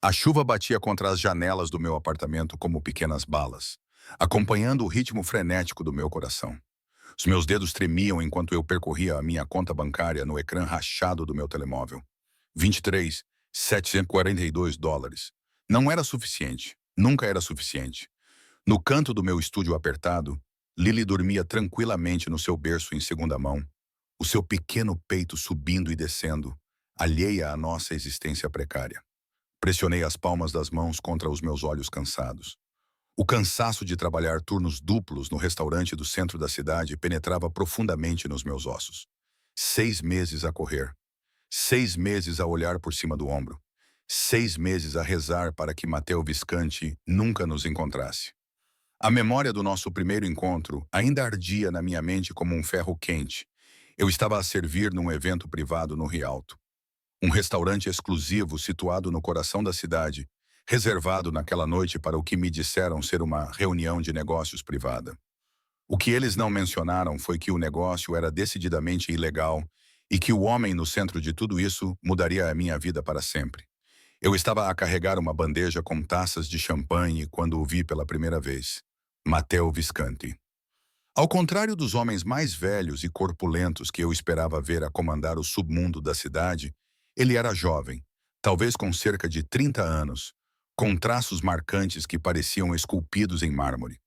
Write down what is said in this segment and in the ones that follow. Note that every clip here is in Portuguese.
A chuva batia contra as janelas do meu apartamento como pequenas balas, acompanhando o ritmo frenético do meu coração. Os meus dedos tremiam enquanto eu percorria a minha conta bancária no ecrã rachado do meu telemóvel. 23.742 dólares. Não era suficiente. Nunca era suficiente. No canto do meu estúdio apertado, Lily dormia tranquilamente no seu berço em segunda mão, o seu pequeno peito subindo e descendo, alheia à nossa existência precária. Pressionei as palmas das mãos contra os meus olhos cansados. O cansaço de trabalhar turnos duplos no restaurante do centro da cidade penetrava profundamente nos meus ossos. 6 meses a correr. 6 meses a olhar por cima do ombro. 6 meses a rezar para que Matteo Visconti nunca nos encontrasse. A memória do nosso primeiro encontro ainda ardia na minha mente como um ferro quente. Eu estava a servir num evento privado no Rialto. Um restaurante exclusivo situado no coração da cidade, reservado naquela noite para o que me disseram ser uma reunião de negócios privada. O que eles não mencionaram foi que o negócio era decididamente ilegal e que o homem no centro de tudo isso mudaria a minha vida para sempre. Eu estava a carregar uma bandeja com taças de champanhe quando o vi pela primeira vez. Matteo Visconti. Ao contrário dos homens mais velhos e corpulentos que eu esperava ver a comandar o submundo da cidade, ele era jovem, talvez com cerca de 30 anos, com traços marcantes que pareciam esculpidos em mármore.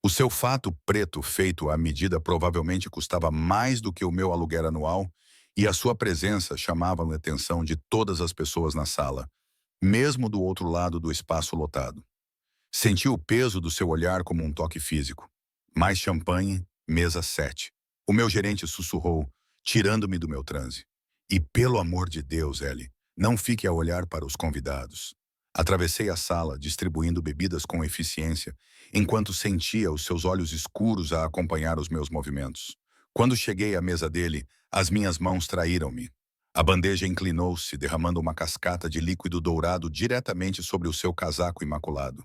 O seu fato preto feito à medida provavelmente custava mais do que o meu aluguer anual, e a sua presença chamava a atenção de todas as pessoas na sala, mesmo do outro lado do espaço lotado. Senti o peso do seu olhar como um toque físico. Mais champanhe, mesa 7. O meu gerente sussurrou, tirando-me do meu transe. E pelo amor de Deus, Ellie, não fique a olhar para os convidados. Atravessei a sala, distribuindo bebidas com eficiência, enquanto sentia os seus olhos escuros a acompanhar os meus movimentos. Quando cheguei à mesa dele, as minhas mãos traíram-me. A bandeja inclinou-se, derramando uma cascata de líquido dourado diretamente sobre o seu casaco imaculado.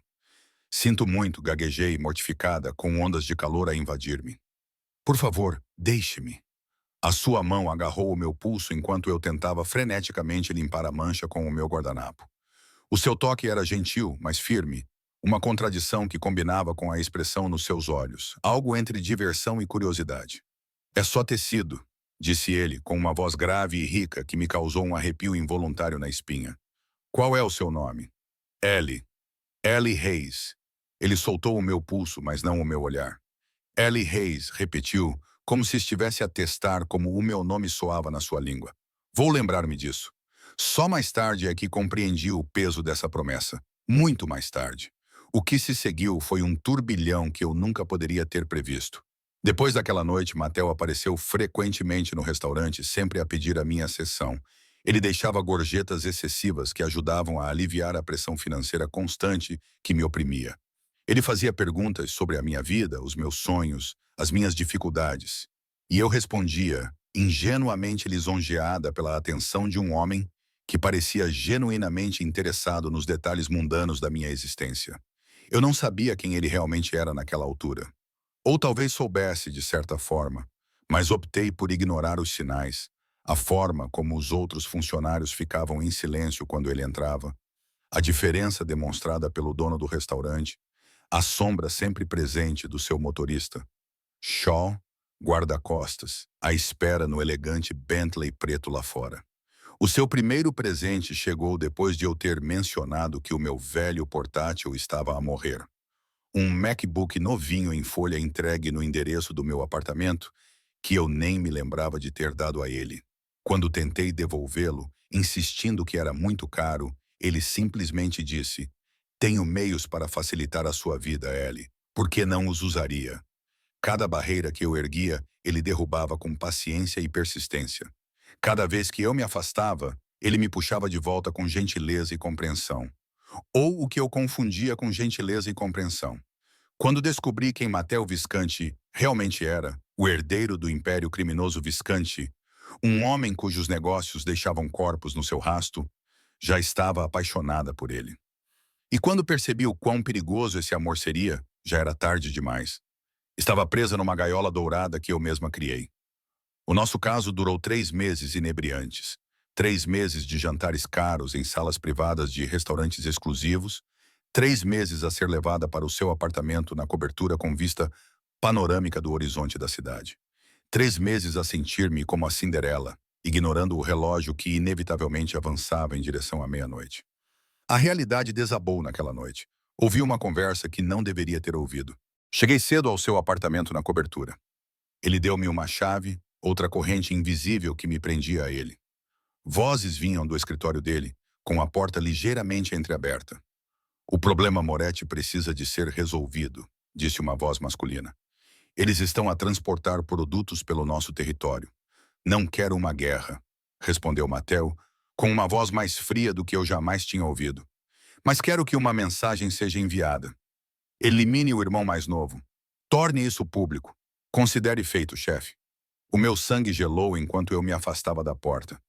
Sinto muito, gaguejei, mortificada, com ondas de calor a invadir-me. Por favor, deixe-me. A sua mão agarrou o meu pulso enquanto eu tentava freneticamente limpar a mancha com o meu guardanapo. O seu toque era gentil, mas firme, uma contradição que combinava com a expressão nos seus olhos, algo entre diversão e curiosidade. É só tecido, disse ele, com uma voz grave e rica que me causou um arrepio involuntário na espinha. Qual é o seu nome? Ellie. Ellie Hayes. Ele soltou o meu pulso, mas não o meu olhar. Ellie Hayes, repetiu, como se estivesse a testar como o meu nome soava na sua língua. Vou lembrar-me disso. Só mais tarde é que compreendi o peso dessa promessa. Muito mais tarde. O que se seguiu foi um turbilhão que eu nunca poderia ter previsto. Depois daquela noite, Matteo apareceu frequentemente no restaurante, sempre a pedir a minha sessão. Ele deixava gorjetas excessivas que ajudavam a aliviar a pressão financeira constante que me oprimia. Ele fazia perguntas sobre a minha vida, os meus sonhos, as minhas dificuldades. E eu respondia, ingenuamente lisonjeada pela atenção de um homem que parecia genuinamente interessado nos detalhes mundanos da minha existência. Eu não sabia quem ele realmente era naquela altura. Ou talvez soubesse, de certa forma, mas optei por ignorar os sinais, a forma como os outros funcionários ficavam em silêncio quando ele entrava, a diferença demonstrada pelo dono do restaurante, a sombra sempre presente do seu motorista. Shaw, guarda-costas, à espera no elegante Bentley preto lá fora. O seu primeiro presente chegou depois de eu ter mencionado que o meu velho portátil estava a morrer. Um MacBook novinho em folha entregue no endereço do meu apartamento, que eu nem me lembrava de ter dado a ele. Quando tentei devolvê-lo, insistindo que era muito caro, ele simplesmente disse: tenho meios para facilitar a sua vida, Ellie. Por que não os usaria? Cada barreira que eu erguia, ele derrubava com paciência e persistência. Cada vez que eu me afastava, ele me puxava de volta com gentileza e compreensão. Ou o que eu confundia com gentileza e compreensão. Quando descobri quem Matteo Visconti realmente era, o herdeiro do império criminoso Visconti, um homem cujos negócios deixavam corpos no seu rasto, já estava apaixonada por ele. E quando percebi o quão perigoso esse amor seria, já era tarde demais. Estava presa numa gaiola dourada que eu mesma criei. O nosso caso durou 3 meses inebriantes. 3 meses de jantares caros em salas privadas de restaurantes exclusivos, 3 meses a ser levada para o seu apartamento na cobertura com vista panorâmica do horizonte da cidade. 3 meses a sentir-me como a Cinderela, ignorando o relógio que inevitavelmente avançava em direção à meia-noite. A realidade desabou naquela noite. Ouvi uma conversa que não deveria ter ouvido. Cheguei cedo ao seu apartamento na cobertura. Ele deu-me uma chave, outra corrente invisível que me prendia a ele. Vozes vinham do escritório dele, com a porta ligeiramente entreaberta. O problema Moretti precisa de ser resolvido, disse uma voz masculina. Eles estão a transportar produtos pelo nosso território. Não quero uma guerra, respondeu Mateo, com uma voz mais fria do que eu jamais tinha ouvido. Mas quero que uma mensagem seja enviada. Elimine o irmão mais novo. Torne isso público. Considere feito, chefe. O meu sangue gelou enquanto eu me afastava da porta.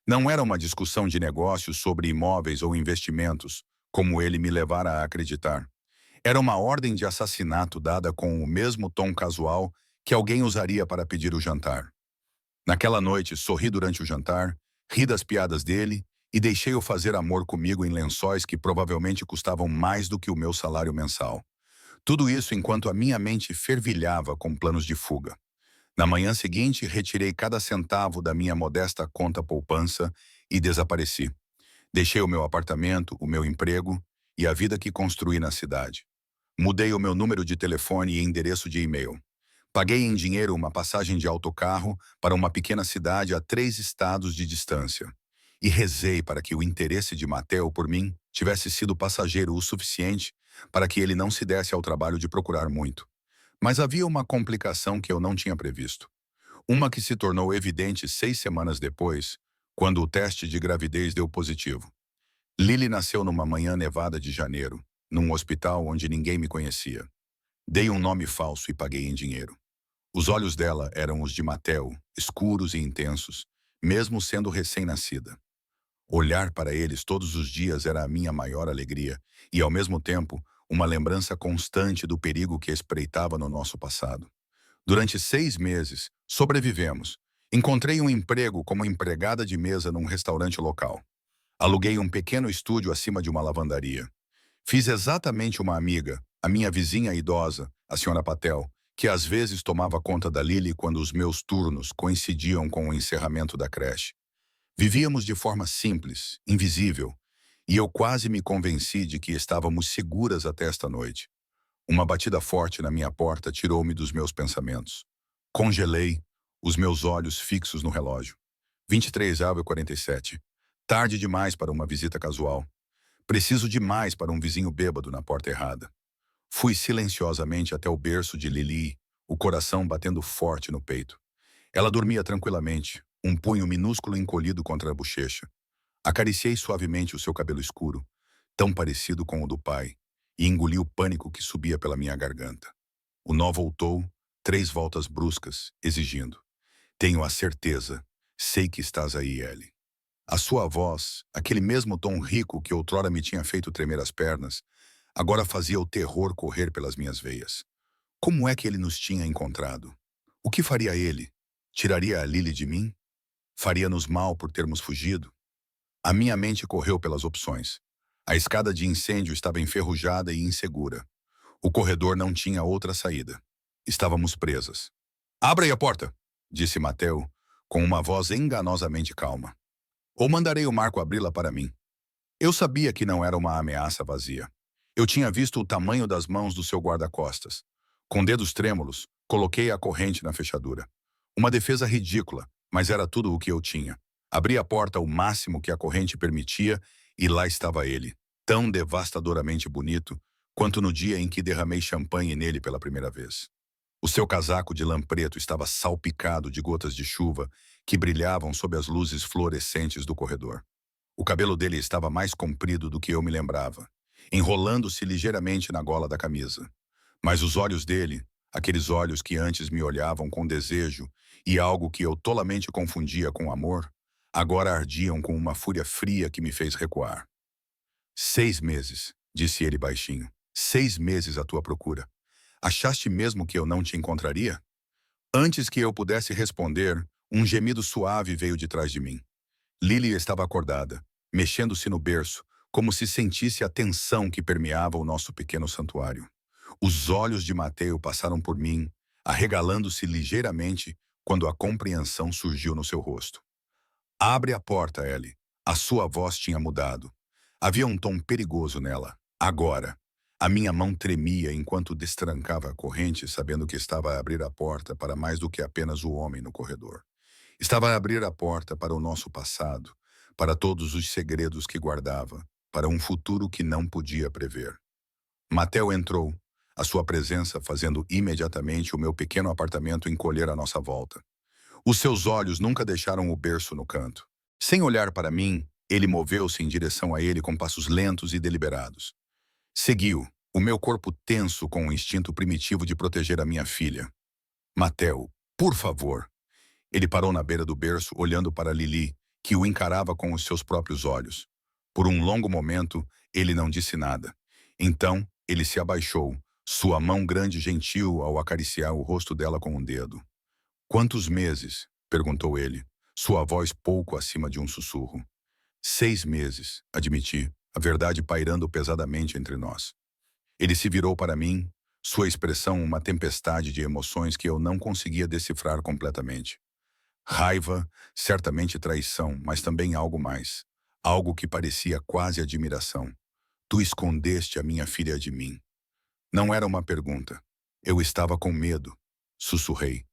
Não era uma discussão de negócios sobre imóveis ou investimentos, como ele me levara a acreditar. Era uma ordem de assassinato dada com o mesmo tom casual que alguém usaria para pedir o jantar. Naquela noite, sorri durante o jantar, ri das piadas dele e deixei-o fazer amor comigo em lençóis que provavelmente custavam mais do que o meu salário mensal. Tudo isso enquanto a minha mente fervilhava com planos de fuga. Na manhã seguinte, retirei cada centavo da minha modesta conta poupança e desapareci. Deixei o meu apartamento, o meu emprego e a vida que construí na cidade. Mudei o meu número de telefone e endereço de e-mail. Paguei em dinheiro uma passagem de autocarro para uma pequena cidade a 3 estados de distância. E rezei para que o interesse de Mateo por mim tivesse sido passageiro o suficiente para que ele não se desse ao trabalho de procurar muito. Mas havia uma complicação que eu não tinha previsto. Uma que se tornou evidente 6 semanas depois, quando o teste de gravidez deu positivo. Lily nasceu numa manhã nevada de janeiro, num hospital onde ninguém me conhecia. Dei um nome falso e paguei em dinheiro. Os olhos dela eram os de Mateo, escuros e intensos, mesmo sendo recém-nascida. Olhar para eles todos os dias era a minha maior alegria e, ao mesmo tempo, uma lembrança constante do perigo que espreitava no nosso passado. Durante 6 meses, sobrevivemos. Encontrei um emprego como empregada de mesa num restaurante local. Aluguei um pequeno estúdio acima de uma lavandaria. Fiz exatamente uma amiga, a minha vizinha idosa, a senhora Patel, que às vezes tomava conta da Lily quando os meus turnos coincidiam com o encerramento da creche. Vivíamos de forma simples, invisível, e eu quase me convenci de que estávamos seguras até esta noite. Uma batida forte na minha porta tirou-me dos meus pensamentos. Congelei, os meus olhos fixos no relógio. 23h47. Tarde demais para uma visita casual. Preciso demais para um vizinho bêbado na porta errada. Fui silenciosamente até o berço de Lily, o coração batendo forte no peito. Ela dormia tranquilamente, um punho minúsculo encolhido contra a bochecha. Acariciei suavemente o seu cabelo escuro, tão parecido com o do pai, e engoli o pânico que subia pela minha garganta. O nó voltou, 3 voltas bruscas, exigindo. Tenho a certeza, sei que estás aí, Ellie. A sua voz, aquele mesmo tom rico que outrora me tinha feito tremer as pernas, agora fazia o terror correr pelas minhas veias. Como é que ele nos tinha encontrado? O que faria ele? Tiraria a Lily de mim? Faria-nos mal por termos fugido? A minha mente correu pelas opções. A escada de incêndio estava enferrujada e insegura. O corredor não tinha outra saída. Estávamos presas. "Abra aí a porta", disse Mateo, com uma voz enganosamente calma. "Ou mandarei o Marco abri-la para mim." Eu sabia que não era uma ameaça vazia. Eu tinha visto o tamanho das mãos do seu guarda-costas. Com dedos trêmulos, coloquei a corrente na fechadura. Uma defesa ridícula, mas era tudo o que eu tinha. Abri a porta o máximo que a corrente permitia e lá estava ele, tão devastadoramente bonito quanto no dia em que derramei champanhe nele pela primeira vez. O seu casaco de lã preto estava salpicado de gotas de chuva que brilhavam sob as luzes fluorescentes do corredor. O cabelo dele estava mais comprido do que eu me lembrava, enrolando-se ligeiramente na gola da camisa. Mas os olhos dele, aqueles olhos que antes me olhavam com desejo e algo que eu tolamente confundia com amor, agora ardiam com uma fúria fria que me fez recuar. 6 meses, disse ele baixinho. 6 meses à tua procura. Achaste mesmo que eu não te encontraria? Antes que eu pudesse responder, um gemido suave veio de trás de mim. Lily estava acordada, mexendo-se no berço, como se sentisse a tensão que permeava o nosso pequeno santuário. Os olhos de Mateo passaram por mim, arregalando-se ligeiramente quando a compreensão surgiu no seu rosto. Abre a porta, Ellie. A sua voz tinha mudado. Havia um tom perigoso nela. Agora. A minha mão tremia enquanto destrancava a corrente, sabendo que estava a abrir a porta para mais do que apenas o homem no corredor. Estava a abrir a porta para o nosso passado, para todos os segredos que guardava, para um futuro que não podia prever. Mateo entrou, a sua presença fazendo imediatamente o meu pequeno apartamento encolher à nossa volta. Os seus olhos nunca deixaram o berço no canto. Sem olhar para mim, ele moveu-se em direção a ele com passos lentos e deliberados. Seguiu, o meu corpo tenso com o instinto primitivo de proteger a minha filha. Mateo, por favor. Ele parou na beira do berço, olhando para Lily, que o encarava com os seus próprios olhos. Por um longo momento, ele não disse nada. Então, ele se abaixou, sua mão grande e gentil ao acariciar o rosto dela com um dedo. Quantos meses? Perguntou ele, sua voz pouco acima de um sussurro. 6 meses, admiti, a verdade pairando pesadamente entre nós. Ele se virou para mim, sua expressão uma tempestade de emoções que eu não conseguia decifrar completamente. Raiva, certamente traição, mas também algo mais. Algo que parecia quase admiração. Tu escondeste a minha filha de mim. Não era uma pergunta. Eu estava com medo. Sussurrei.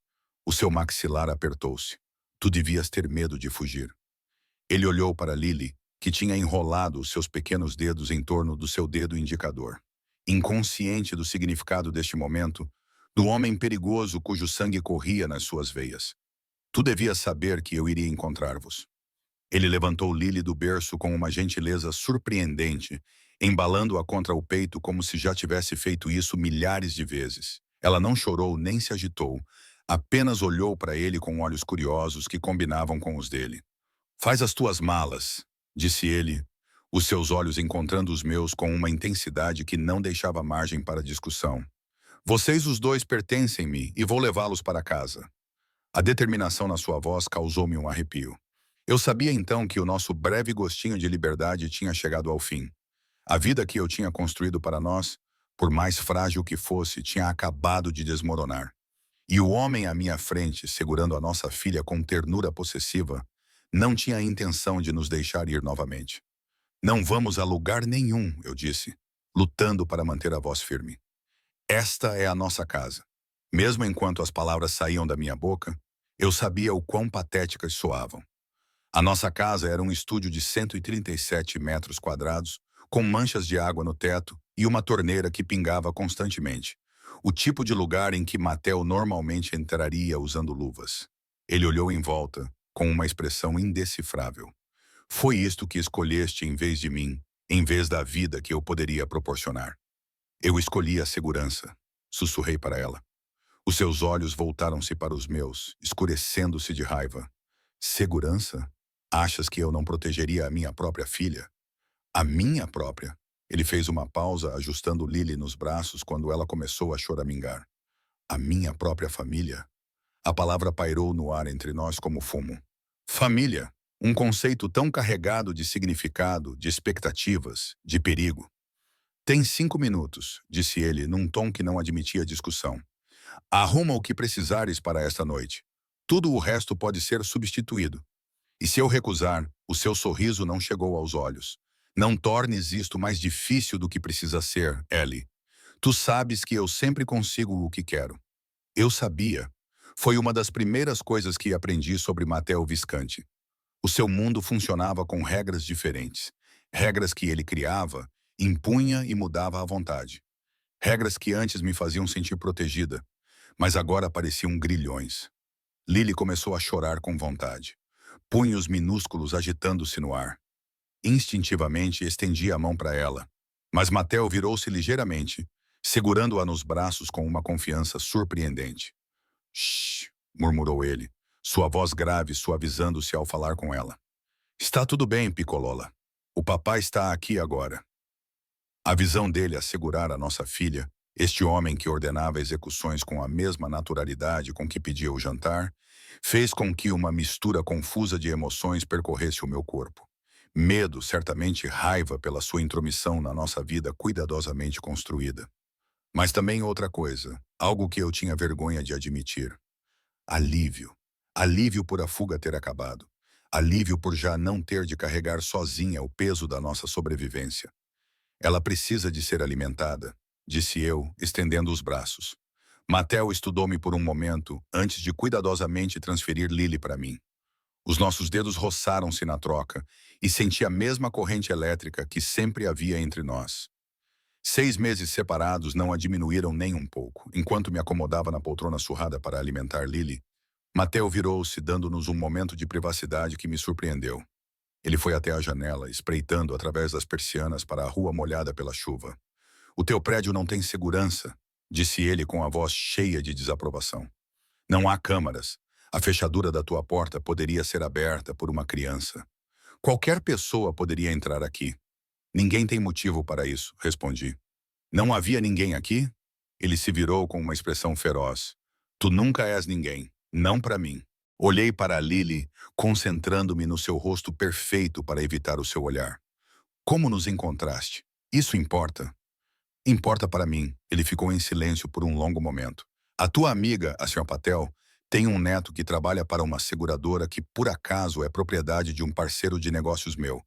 O seu maxilar apertou-se. Tu devias ter medo de fugir. Ele olhou para Lily, que tinha enrolado os seus pequenos dedos em torno do seu dedo indicador. Inconsciente do significado deste momento, do homem perigoso cujo sangue corria nas suas veias. Tu devias saber que eu iria encontrar-vos. Ele levantou Lily do berço com uma gentileza surpreendente, embalando-a contra o peito como se já tivesse feito isso milhares de vezes. Ela não chorou nem se agitou, apenas olhou para ele com olhos curiosos que combinavam com os dele. Faz as tuas malas, disse ele, os seus olhos encontrando os meus com uma intensidade que não deixava margem para discussão. Vocês os dois pertencem-me e vou levá-los para casa. A determinação na sua voz causou-me um arrepio. Eu sabia então que o nosso breve gostinho de liberdade tinha chegado ao fim. A vida que eu tinha construído para nós, por mais frágil que fosse, tinha acabado de desmoronar. E o homem à minha frente, segurando a nossa filha com ternura possessiva, não tinha a intenção de nos deixar ir novamente. Não vamos a lugar nenhum, eu disse, lutando para manter a voz firme. Esta é a nossa casa. Mesmo enquanto as palavras saíam da minha boca, eu sabia o quão patéticas soavam. A nossa casa era um estúdio de 137 metros quadrados, com manchas de água no teto e uma torneira que pingava constantemente. O tipo de lugar em que Mateo normalmente entraria usando luvas. Ele olhou em volta, com uma expressão indecifrável. Foi isto que escolheste em vez de mim, em vez da vida que eu poderia proporcionar. Eu escolhi a segurança, sussurrei para ela. Os seus olhos voltaram-se para os meus, escurecendo-se de raiva. Segurança? Achas que eu não protegeria a minha própria filha? A minha própria? Ele fez uma pausa, ajustando Lily nos braços quando ela começou a choramingar. A minha própria família? A palavra pairou no ar entre nós como fumo. Família, um conceito tão carregado de significado, de expectativas, de perigo. Tem 5 minutos, disse ele, num tom que não admitia discussão. Arruma o que precisares para esta noite. Tudo o resto pode ser substituído. E se eu recusar, o seu sorriso não chegou aos olhos. Não tornes isto mais difícil do que precisa ser, Ellie. Tu sabes que eu sempre consigo o que quero. Eu sabia. Foi uma das primeiras coisas que aprendi sobre Matteo Visconti. O seu mundo funcionava com regras diferentes. Regras que ele criava, impunha e mudava à vontade. Regras que antes me faziam sentir protegida, mas agora pareciam grilhões. Lily começou a chorar com vontade. Punhos minúsculos agitando-se no ar. Instintivamente estendi a mão para ela, mas Matteo virou-se ligeiramente, segurando-a nos braços com uma confiança surpreendente. Shh, murmurou ele, sua voz grave suavizando-se ao falar com ela. Está tudo bem, Piccolola. O papai está aqui agora. A visão dele assegurar a nossa filha, este homem que ordenava execuções com a mesma naturalidade com que pedia o jantar, Fez com que uma mistura confusa de emoções percorresse o meu corpo. Medo, certamente raiva pela sua intromissão na nossa vida cuidadosamente construída. Mas também outra coisa, algo que eu tinha vergonha de admitir. Alívio. Alívio por a fuga ter acabado. Alívio por já não ter de carregar sozinha o peso da nossa sobrevivência. Ela precisa de ser alimentada, disse eu, estendendo os braços. Matel estudou-me por um momento, antes de cuidadosamente transferir Lily para mim. Os nossos dedos roçaram-se na troca, e senti a mesma corrente elétrica que sempre havia entre nós. 6 meses separados não a diminuíram nem um pouco. Enquanto me acomodava na poltrona surrada para alimentar Lily, Mateo virou-se, dando-nos um momento de privacidade que me surpreendeu. Ele foi até a janela, espreitando através das persianas para a rua molhada pela chuva. "O teu prédio não tem segurança", disse ele com a voz cheia de desaprovação. "Não há câmaras. A fechadura da tua porta poderia ser aberta por uma criança. Qualquer pessoa poderia entrar aqui." "Ninguém tem motivo para isso", respondi. "Não havia ninguém aqui?" Ele se virou com uma expressão feroz. "Tu nunca és ninguém, não para mim." Olhei para Lily, concentrando-me no seu rosto perfeito para evitar o seu olhar. "Como nos encontraste? Isso importa?" "Importa para mim." Ele ficou em silêncio por um longo momento. "A tua amiga, a Sra. Patel, tem um neto que trabalha para uma seguradora que, por acaso, é propriedade de um parceiro de negócios meu."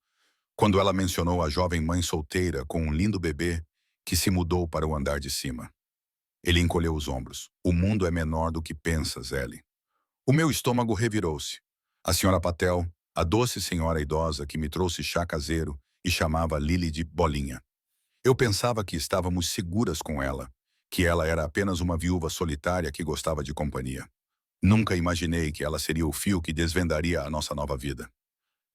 Quando ela mencionou a jovem mãe solteira com um lindo bebê que se mudou para o andar de cima. Ele encolheu os ombros. "O mundo é menor do que pensas, Ellie." O meu estômago revirou-se. A Sra. Patel, a doce senhora idosa que me trouxe chá caseiro e chamava Lily de Bolinha. Eu pensava que estávamos seguras com ela, que ela era apenas uma viúva solitária que gostava de companhia. Nunca imaginei que ela seria o fio que desvendaria a nossa nova vida.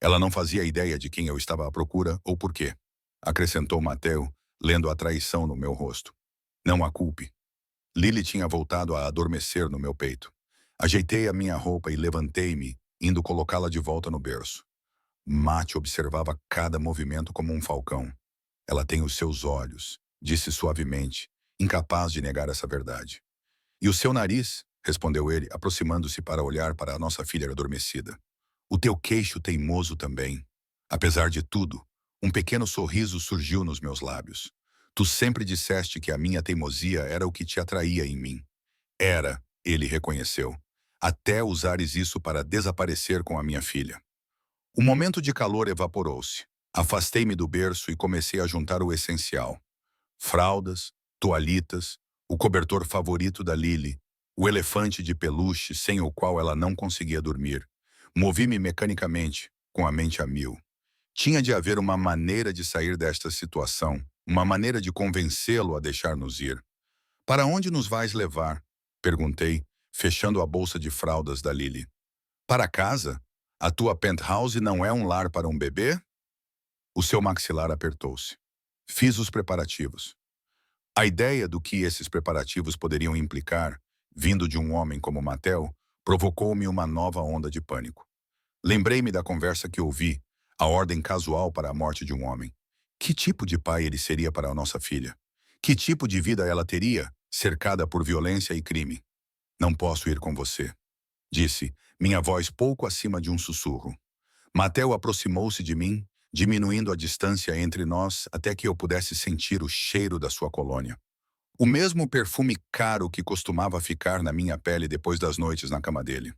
Ela não fazia ideia de quem eu estava à procura ou por quê, acrescentou Mateo, lendo a traição no meu rosto. "Não a culpe." Lily tinha voltado a adormecer no meu peito. Ajeitei a minha roupa e levantei-me, indo colocá-la de volta no berço. Mate observava cada movimento como um falcão. "Ela tem os seus olhos", disse suavemente, incapaz de negar essa verdade. "E o seu nariz?" respondeu ele, aproximando-se para olhar para a nossa filha adormecida. "O teu queixo teimoso também." Apesar de tudo, um pequeno sorriso surgiu nos meus lábios. "Tu sempre disseste que a minha teimosia era o que te atraía em mim." "Era", ele reconheceu, "até usares isso para desaparecer com a minha filha." O momento de calor evaporou-se. Afastei-me do berço e comecei a juntar o essencial. Fraldas, toalhitas, o cobertor favorito da Lily, o elefante de peluche sem o qual ela não conseguia dormir. Movi-me mecanicamente, com a mente a mil. Tinha de haver uma maneira de sair desta situação, uma maneira de convencê-lo a deixar-nos ir. "Para onde nos vais levar?" perguntei, fechando a bolsa de fraldas da Lily. "Para casa? A tua penthouse não é um lar para um bebê?" O seu maxilar apertou-se. Fiz os preparativos. A ideia do que esses preparativos poderiam implicar, vindo de um homem como Mateo, provocou-me uma nova onda de pânico. Lembrei-me da conversa que ouvi, a ordem casual para a morte de um homem. Que tipo de pai ele seria para a nossa filha? Que tipo de vida ela teria, cercada por violência e crime? "Não posso ir com você", disse, minha voz pouco acima de um sussurro. Mateo aproximou-se de mim, diminuindo a distância entre nós até que eu pudesse sentir o cheiro da sua colônia. O mesmo perfume caro que costumava ficar na minha pele depois das noites na cama dele.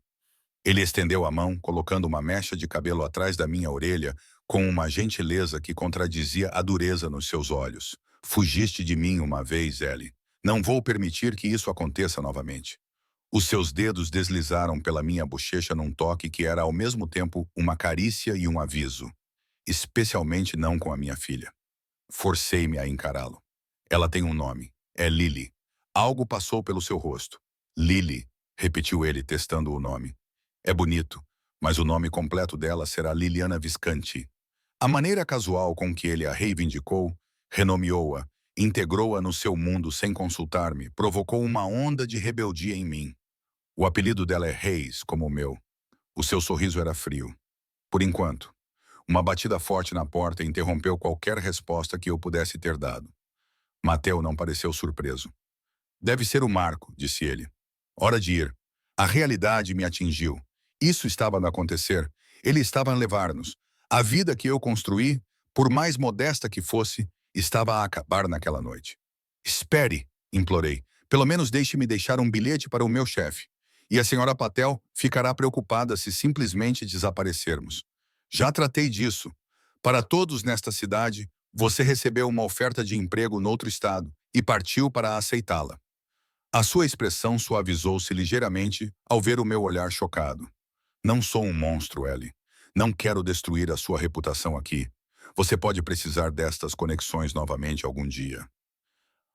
Ele estendeu a mão, colocando uma mecha de cabelo atrás da minha orelha, com uma gentileza que contradizia a dureza nos seus olhos. "Fugiste de mim uma vez, Ellie. Não vou permitir que isso aconteça novamente." Os seus dedos deslizaram pela minha bochecha num toque que era ao mesmo tempo uma carícia e um aviso. Especialmente não com a minha filha. Forcei-me a encará-lo. "Ela tem um nome. É Lily." Algo passou pelo seu rosto. "Lily", repetiu ele, testando o nome. "É bonito, mas o nome completo dela será Liliana Visconti." A maneira casual com que ele a reivindicou, renomeou-a, integrou-a no seu mundo sem consultar-me, provocou uma onda de rebeldia em mim. O apelido dela é Reis, como o meu. O seu sorriso era frio. Por enquanto. Uma batida forte na porta interrompeu qualquer resposta que eu pudesse ter dado. Mateo não pareceu surpreso. "Deve ser o Marco", disse ele. "Hora de ir." A realidade me atingiu. Isso estava a acontecer. Ele estava a levar-nos. A vida que eu construí, por mais modesta que fosse, estava a acabar naquela noite. Espere, implorei. Pelo menos deixe-me deixar um bilhete para o meu chefe. E a senhora Patel ficará preocupada se simplesmente desaparecermos. Já tratei disso. Para todos nesta cidade, você recebeu uma oferta de emprego noutro estado e partiu para aceitá-la. A sua expressão suavizou-se ligeiramente ao ver o meu olhar chocado. Não sou um monstro, Ellie. Não quero destruir a sua reputação aqui. Você pode precisar destas conexões novamente algum dia.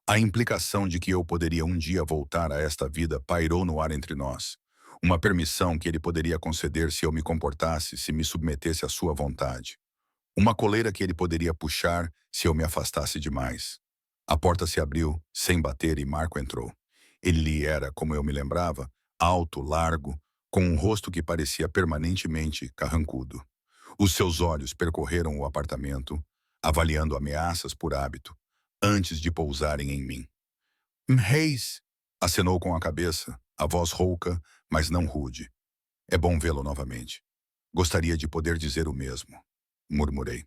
A implicação de que eu poderia um dia voltar a esta vida pairou no ar entre nós. Uma permissão que ele poderia conceder se eu me comportasse, se me submetesse à sua vontade. Uma coleira que ele poderia puxar se eu me afastasse demais. A porta se abriu, sem bater, e Marco entrou. Ele era, como eu me lembrava, alto, largo, com um rosto que parecia permanentemente carrancudo. Os seus olhos percorreram o apartamento, avaliando ameaças por hábito, antes de pousarem em mim. Reis, acenou com a cabeça, a voz rouca, mas não rude. É bom vê-lo novamente. Gostaria de poder dizer o mesmo, murmurei.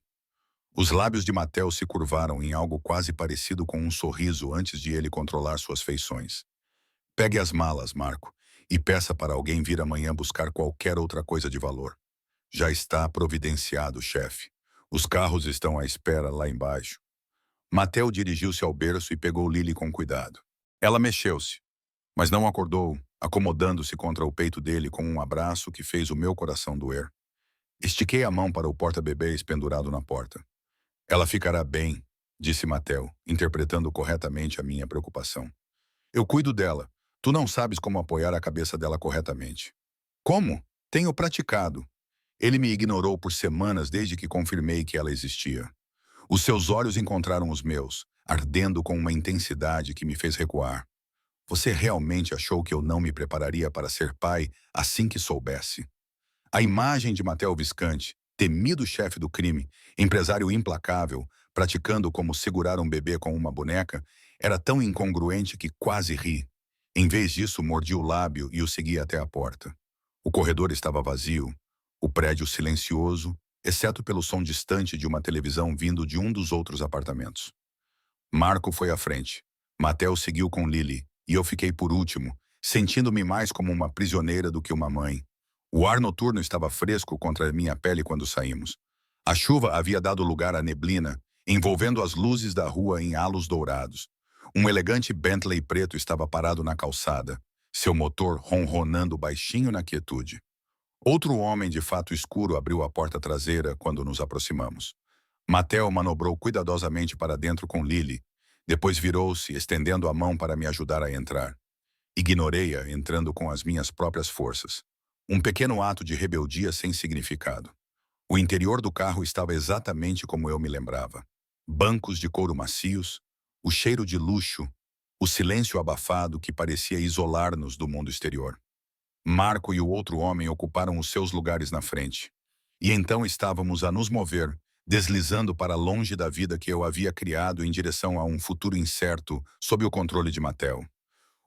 Os lábios de Matel se curvaram em algo quase parecido com um sorriso antes de ele controlar suas feições. Pegue as malas, Marco, e peça para alguém vir amanhã buscar qualquer outra coisa de valor. Já está providenciado, chefe. Os carros estão à espera lá embaixo. Matel dirigiu-se ao berço e pegou Lily com cuidado. Ela mexeu-se, mas não acordou, acomodando-se contra o peito dele com um abraço que fez o meu coração doer. Estiquei a mão para o porta-bebês pendurado na porta. Ela ficará bem, disse Matel, interpretando corretamente a minha preocupação. Eu cuido dela. Tu não sabes como apoiar a cabeça dela corretamente. Como? Tenho praticado. Ele me ignorou por semanas desde que confirmei que ela existia. Os seus olhos encontraram os meus, ardendo com uma intensidade que me fez recuar. Você realmente achou que eu não me prepararia para ser pai assim que soubesse? A imagem de Matteo Visconti, temido chefe do crime, empresário implacável, praticando como segurar um bebê com uma boneca, era tão incongruente que quase ri. Em vez disso, mordi o lábio e o segui até a porta. O corredor estava vazio, o prédio silencioso, exceto pelo som distante de uma televisão vindo de um dos outros apartamentos. Marco foi à frente. Matteo seguiu com Lily, e eu fiquei por último, sentindo-me mais como uma prisioneira do que uma mãe. O ar noturno estava fresco contra a minha pele quando saímos. A chuva havia dado lugar à neblina, envolvendo as luzes da rua em halos dourados. Um elegante Bentley preto estava parado na calçada, seu motor ronronando baixinho na quietude. Outro homem de fato escuro abriu a porta traseira quando nos aproximamos. Matteo manobrou cuidadosamente para dentro com Lily, depois virou-se, estendendo a mão para me ajudar a entrar. Ignorei-a, entrando com as minhas próprias forças. Um pequeno ato de rebeldia sem significado. O interior do carro estava exatamente como eu me lembrava. Bancos de couro macios, o cheiro de luxo, o silêncio abafado que parecia isolar-nos do mundo exterior. Marco e o outro homem ocuparam os seus lugares na frente. E então estávamos a nos mover, deslizando para longe da vida que eu havia criado em direção a um futuro incerto sob o controle de Matteo.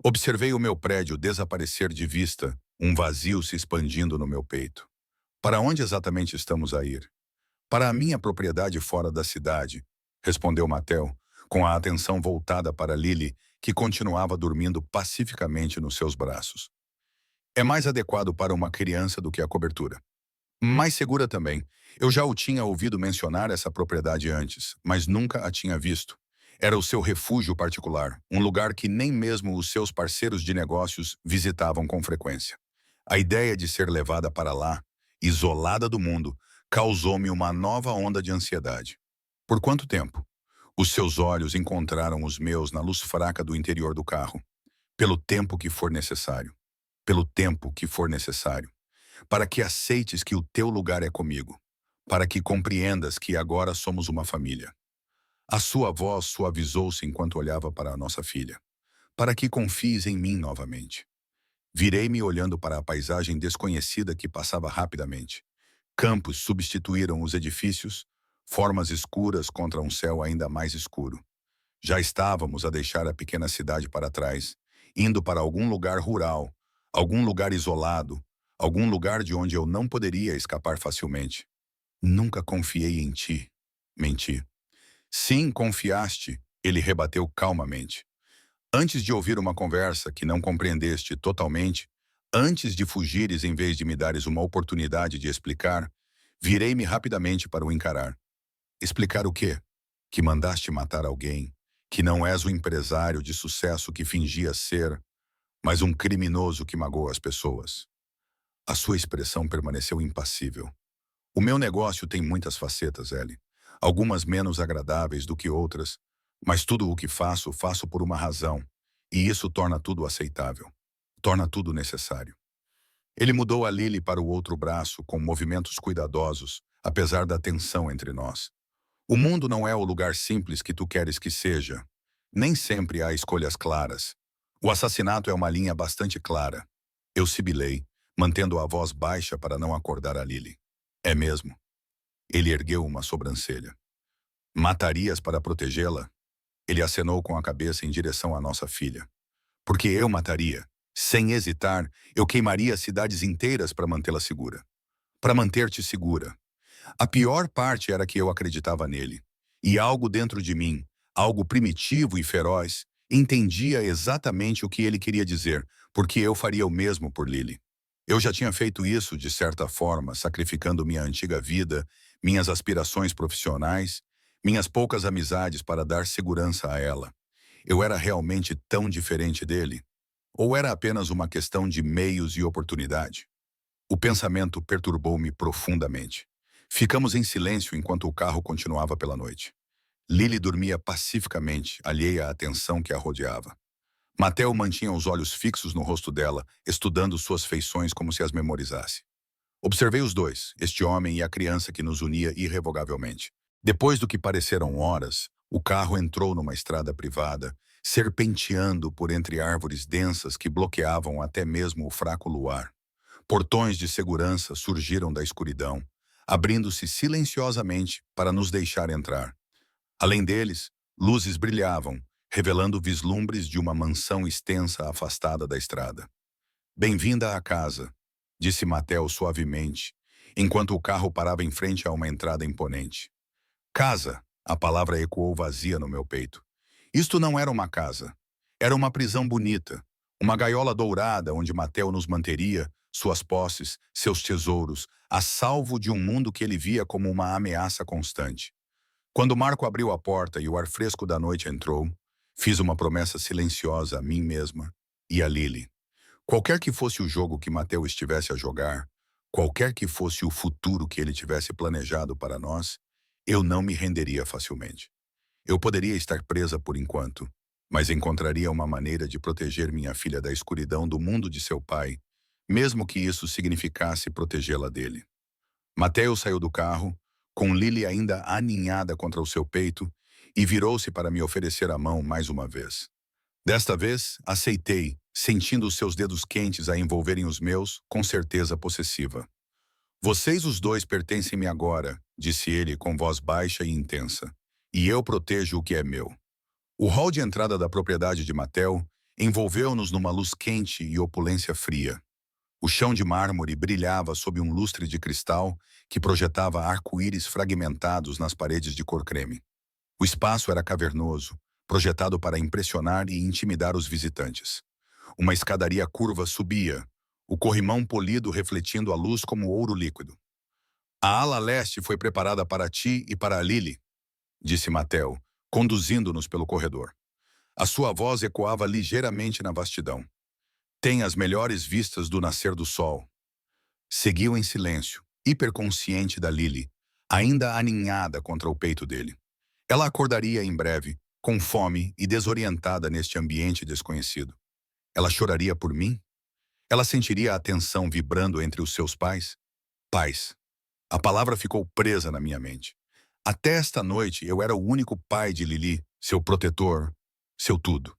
Observei o meu prédio desaparecer de vista, um vazio se expandindo no meu peito. Para onde exatamente estamos a ir? Para a minha propriedade fora da cidade, respondeu Matteo, com a atenção voltada para Lily, que continuava dormindo pacificamente nos seus braços. É mais adequado para uma criança do que a cobertura. Mais segura também. Eu já o tinha ouvido mencionar essa propriedade antes, mas nunca a tinha visto. Era o seu refúgio particular, um lugar que nem mesmo os seus parceiros de negócios visitavam com frequência. A ideia de ser levada para lá, isolada do mundo, causou-me uma nova onda de ansiedade. Por quanto tempo? Os seus olhos encontraram os meus na luz fraca do interior do carro. Pelo tempo que for necessário. Pelo tempo que for necessário. Para que aceites que o teu lugar é comigo. Para que compreendas que agora somos uma família. A sua voz suavizou-se enquanto olhava para a nossa filha. Para que confies em mim novamente. Virei-me olhando para a paisagem desconhecida que passava rapidamente. Campos substituíram os edifícios, formas escuras contra um céu ainda mais escuro. Já estávamos a deixar a pequena cidade para trás, indo para algum lugar rural, algum lugar isolado, algum lugar de onde eu não poderia escapar facilmente. Nunca confiei em ti. Menti. Sim, confiaste, ele rebateu calmamente. Antes de ouvir uma conversa que não compreendeste totalmente, antes de fugires em vez de me dares uma oportunidade de explicar, virei-me rapidamente para o encarar. Explicar o quê? Que mandaste matar alguém, que não és o empresário de sucesso que fingias ser, mas um criminoso que magoa as pessoas. A sua expressão permaneceu impassível. O meu negócio tem muitas facetas, Ellie. Algumas menos agradáveis do que outras, mas tudo o que faço, faço por uma razão. E isso torna tudo aceitável. Torna tudo necessário. Ele mudou a Lily para o outro braço com movimentos cuidadosos, apesar da tensão entre nós. O mundo não é o lugar simples que tu queres que seja. Nem sempre há escolhas claras. O assassinato é uma linha bastante clara. Eu sibilei, mantendo a voz baixa para não acordar a Lily. É mesmo. Ele ergueu uma sobrancelha. Matarias para protegê-la? Ele acenou com a cabeça em direção à nossa filha. Porque eu mataria. Sem hesitar, eu queimaria cidades inteiras para mantê-la segura. Para manter-te segura. A pior parte era que eu acreditava nele. E algo dentro de mim, algo primitivo e feroz, entendia exatamente o que ele queria dizer, porque eu faria o mesmo por Lily. Eu já tinha feito isso, de certa forma, sacrificando minha antiga vida, minhas aspirações profissionais, minhas poucas amizades para dar segurança a ela. Eu era realmente tão diferente dele? Ou era apenas uma questão de meios e oportunidade? O pensamento perturbou-me profundamente. Ficamos em silêncio enquanto o carro continuava pela noite. Lily dormia pacificamente, alheia à tensão que a rodeava. Mateo mantinha os olhos fixos no rosto dela, estudando suas feições como se as memorizasse. Observei os dois, este homem e a criança que nos unia irrevogavelmente. Depois do que pareceram horas, o carro entrou numa estrada privada, serpenteando por entre árvores densas que bloqueavam até mesmo o fraco luar. Portões de segurança surgiram da escuridão, abrindo-se silenciosamente para nos deixar entrar. Além deles, luzes brilhavam, revelando vislumbres de uma mansão extensa afastada da estrada. Bem-vinda à casa, disse Mateo suavemente, enquanto o carro parava em frente a uma entrada imponente. Casa, a palavra ecoou vazia no meu peito. Isto não era uma casa. Era uma prisão bonita, uma gaiola dourada onde Mateo nos manteria, suas posses, seus tesouros, a salvo de um mundo que ele via como uma ameaça constante. Quando Marco abriu a porta e o ar fresco da noite entrou, fiz uma promessa silenciosa a mim mesma e a Lily. Qualquer que fosse o jogo que Mateo estivesse a jogar, qualquer que fosse o futuro que ele tivesse planejado para nós, eu não me renderia facilmente. Eu poderia estar presa por enquanto, mas encontraria uma maneira de proteger minha filha da escuridão do mundo de seu pai, mesmo que isso significasse protegê-la dele. Mateo saiu do carro, com Lily ainda aninhada contra o seu peito, e virou-se para me oferecer a mão mais uma vez. Desta vez, aceitei, sentindo os seus dedos quentes a envolverem os meus, com certeza possessiva. Vocês os dois pertencem-me agora, disse ele com voz baixa e intensa, e eu protejo o que é meu. O hall de entrada da propriedade de Mateo envolveu-nos numa luz quente e opulência fria. O chão de mármore brilhava sob um lustre de cristal que projetava arco-íris fragmentados nas paredes de cor creme. O espaço era cavernoso, projetado para impressionar e intimidar os visitantes. Uma escadaria curva subia, o corrimão polido refletindo a luz como ouro líquido. A ala leste foi preparada para ti e para a Lily, disse Mateo, conduzindo-nos pelo corredor. A sua voz ecoava ligeiramente na vastidão. Tem as melhores vistas do nascer do sol. Seguiu em silêncio, hiperconsciente da Lily, ainda aninhada contra o peito dele. Ela acordaria em breve, com fome e desorientada neste ambiente desconhecido. Ela choraria por mim? Ela sentiria a tensão vibrando entre os seus pais? Pais. A palavra ficou presa na minha mente. Até esta noite eu era o único pai de Lily, seu protetor, seu tudo.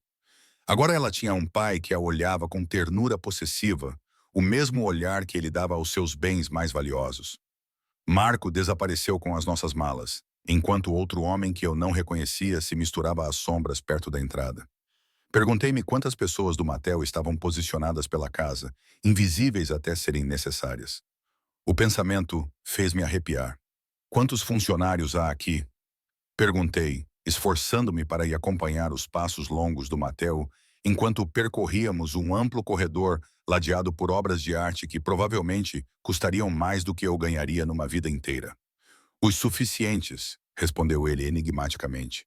Agora ela tinha um pai que a olhava com ternura possessiva, o mesmo olhar que ele dava aos seus bens mais valiosos. Marco desapareceu com as nossas malas, enquanto outro homem que eu não reconhecia se misturava às sombras perto da entrada. Perguntei-me quantas pessoas do Mattel estavam posicionadas pela casa, invisíveis até serem necessárias. O pensamento fez-me arrepiar. Quantos funcionários há aqui? Perguntei, esforçando-me para ir acompanhar os passos longos do Mattel, enquanto percorríamos um amplo corredor ladeado por obras de arte que provavelmente custariam mais do que eu ganharia numa vida inteira. Os suficientes, respondeu ele enigmaticamente.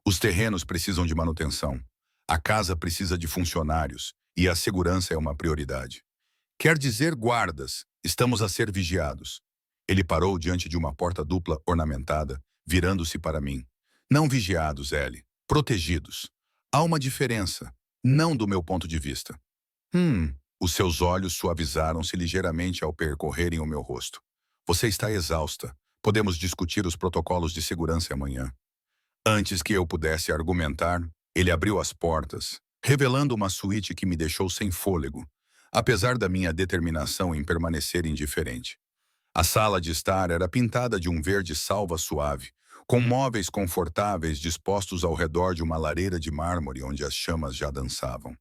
Os terrenos precisam de manutenção. A casa precisa de funcionários e a segurança é uma prioridade. Quer dizer guardas, estamos a ser vigiados. Ele parou diante de uma porta dupla ornamentada, virando-se para mim. Não vigiados, Ellie, protegidos. Há uma diferença, não do meu ponto de vista. Os seus olhos suavizaram-se ligeiramente ao percorrerem o meu rosto. Você está exausta. Podemos discutir os protocolos de segurança amanhã. Antes que eu pudesse argumentar, ele abriu as portas, revelando uma suíte que me deixou sem fôlego, apesar da minha determinação em permanecer indiferente. A sala de estar era pintada de um verde salva suave, com móveis confortáveis dispostos ao redor de uma lareira de mármore onde as chamas já dançavam.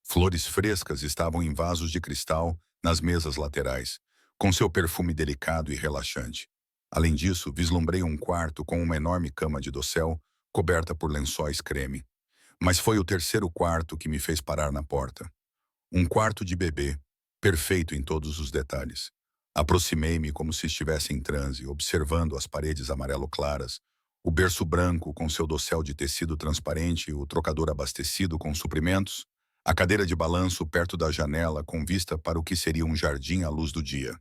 Flores frescas estavam em vasos de cristal nas mesas laterais, com seu perfume delicado e relaxante. Além disso, vislumbrei um quarto com uma enorme cama de dossel, coberta por lençóis creme. Mas foi o terceiro quarto que me fez parar na porta. Um quarto de bebê, perfeito em todos os detalhes. Aproximei-me como se estivesse em transe, observando as paredes amarelo claras, o berço branco com seu dossel de tecido transparente, o trocador abastecido com suprimentos, a cadeira de balanço perto da janela com vista para o que seria um jardim à luz do dia.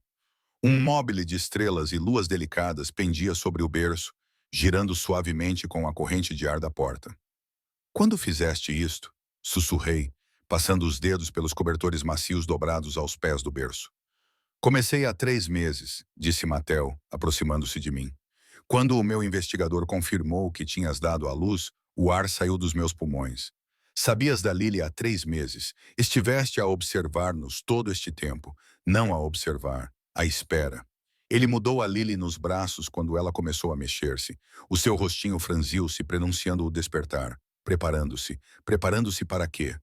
Um móbile de estrelas e luas delicadas pendia sobre o berço, girando suavemente com a corrente de ar da porta. Quando fizeste isto? Sussurrei, passando os dedos pelos cobertores macios dobrados aos pés do berço. Comecei há 3 meses, disse Mattel, aproximando-se de mim. Quando o meu investigador confirmou que tinhas dado à luz, o ar saiu dos meus pulmões. Sabias da Lily há 3 meses. Estiveste a observar-nos todo este tempo. Não a observar, à espera. Ele mudou a Lily nos braços quando ela começou a mexer-se. O seu rostinho franziu-se, prenunciando o despertar. Preparando-se. Preparando-se para quê?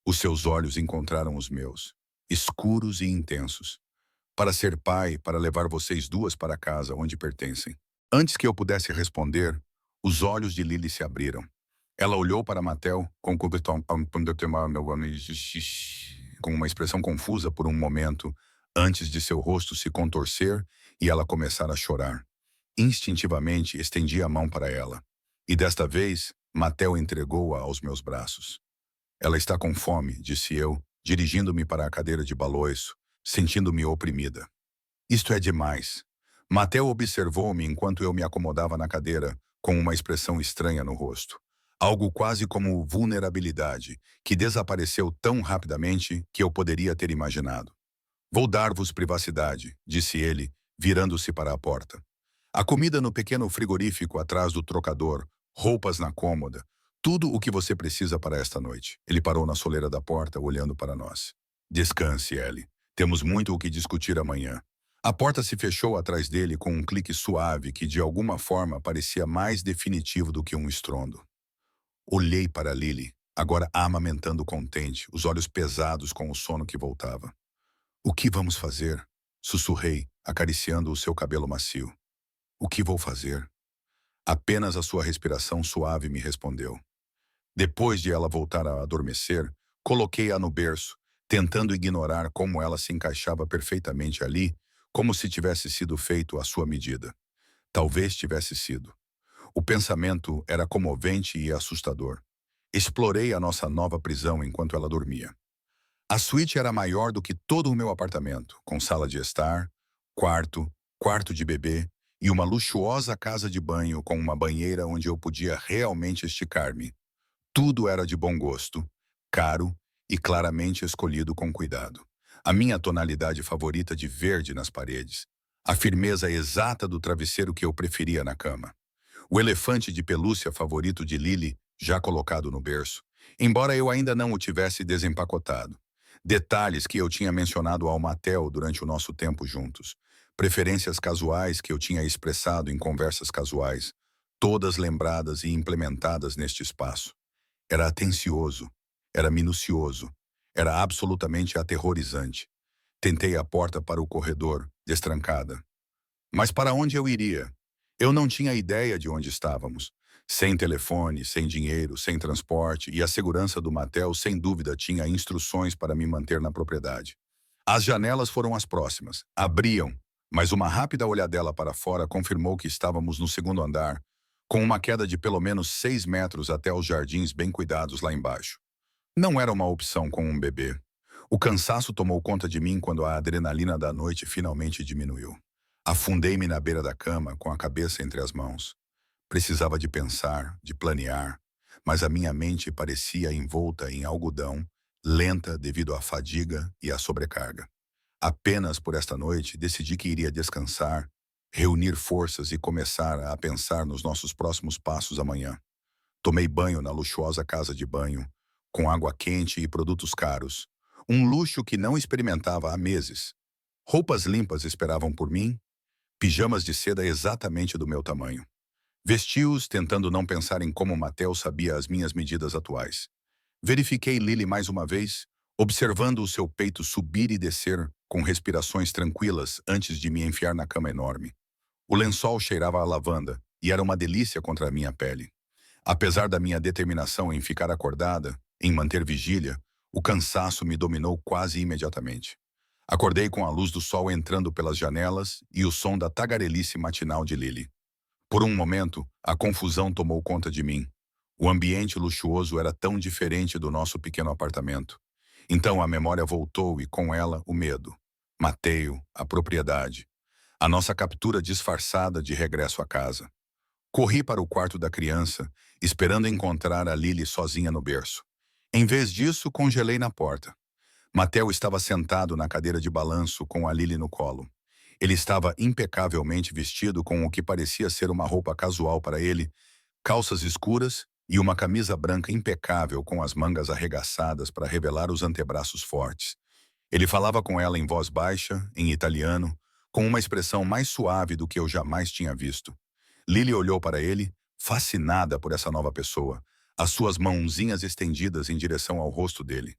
Os seus olhos encontraram os meus, escuros e intensos. Para ser pai, para levar vocês duas para casa onde pertencem. Antes que eu pudesse responder, os olhos de Lily se abriram. Ela olhou para Mattel com uma expressão confusa por um momento, antes de seu rosto se contorcer e ela começar a chorar. Instintivamente, estendi a mão para ela. E desta vez, Mattel entregou-a aos meus braços. Ela está com fome, disse eu, dirigindo-me para a cadeira de balanço, sentindo-me oprimida. Isto é demais. Mattel observou-me enquanto eu me acomodava na cadeira, com uma expressão estranha no rosto. Algo quase como vulnerabilidade, que desapareceu tão rapidamente que eu poderia ter imaginado. Vou dar-vos privacidade, disse ele, virando-se para a porta. A comida no pequeno frigorífico atrás do trocador, roupas na cômoda, tudo o que você precisa para esta noite. Ele parou na soleira da porta, olhando para nós. Descanse, Ellie. Temos muito o que discutir amanhã. A porta se fechou atrás dele com um clique suave que, de alguma forma, parecia mais definitivo do que um estrondo. Olhei para Lily, agora amamentando contente, os olhos pesados com o sono que voltava. O que vamos fazer? Sussurrei, acariciando o seu cabelo macio. O que vou fazer? Apenas a sua respiração suave me respondeu. Depois de ela voltar a adormecer, coloquei-a no berço, tentando ignorar como ela se encaixava perfeitamente ali, como se tivesse sido feito à sua medida. Talvez tivesse sido. O pensamento era comovente e assustador. Explorei a nossa nova prisão enquanto ela dormia. A suíte era maior do que todo o meu apartamento, com sala de estar, quarto, quarto de bebê e uma luxuosa casa de banho com uma banheira onde eu podia realmente esticar-me. Tudo era de bom gosto, caro e claramente escolhido com cuidado. A minha tonalidade favorita de verde nas paredes. A firmeza exata do travesseiro que eu preferia na cama. O elefante de pelúcia favorito de Lily, já colocado no berço, embora eu ainda não o tivesse desempacotado. Detalhes que eu tinha mencionado ao Mattel durante o nosso tempo juntos. Preferências casuais que eu tinha expressado em conversas casuais, todas lembradas e implementadas neste espaço. Era atencioso. Era minucioso. Era absolutamente aterrorizante. Tentei a porta para o corredor, destrancada. Mas para onde eu iria? Eu não tinha ideia de onde estávamos. Sem telefone, sem dinheiro, sem transporte, e a segurança do motel, sem dúvida, tinha instruções para me manter na propriedade. As janelas foram as próximas. Abriam, mas uma rápida olhadela para fora confirmou que estávamos no segundo andar, com uma queda de pelo menos 6 metros até os jardins bem cuidados lá embaixo. Não era uma opção com um bebê. O cansaço tomou conta de mim quando a adrenalina da noite finalmente diminuiu. Afundei-me na beira da cama, com a cabeça entre as mãos. Precisava de pensar, de planear, mas a minha mente parecia envolta em algodão, lenta devido à fadiga e à sobrecarga. Apenas por esta noite decidi que iria descansar, reunir forças e começar a pensar nos nossos próximos passos amanhã. Tomei banho na luxuosa casa de banho, com água quente e produtos caros, um luxo que não experimentava há meses. Roupas limpas esperavam por mim, pijamas de seda exatamente do meu tamanho. Vesti-os tentando não pensar em como Mattel sabia as minhas medidas atuais. Verifiquei Lily mais uma vez, observando o seu peito subir e descer com respirações tranquilas antes de me enfiar na cama enorme. O lençol cheirava a lavanda e era uma delícia contra a minha pele. Apesar da minha determinação em ficar acordada, em manter vigília, o cansaço me dominou quase imediatamente. Acordei com a luz do sol entrando pelas janelas e o som da tagarelice matinal de Lily. Por um momento, a confusão tomou conta de mim. O ambiente luxuoso era tão diferente do nosso pequeno apartamento. Então a memória voltou e com ela o medo. Mateio, a propriedade. A nossa captura disfarçada de regresso à casa. Corri para o quarto da criança, esperando encontrar a Lily sozinha no berço. Em vez disso, congelei na porta. Mateo estava sentado na cadeira de balanço com a Lily no colo. Ele estava impecavelmente vestido com o que parecia ser uma roupa casual para ele, calças escuras e uma camisa branca impecável com as mangas arregaçadas para revelar os antebraços fortes. Ele falava com ela em voz baixa, em italiano, com uma expressão mais suave do que eu jamais tinha visto. Lily olhou para ele, fascinada por essa nova pessoa, as suas mãozinhas estendidas em direção ao rosto dele.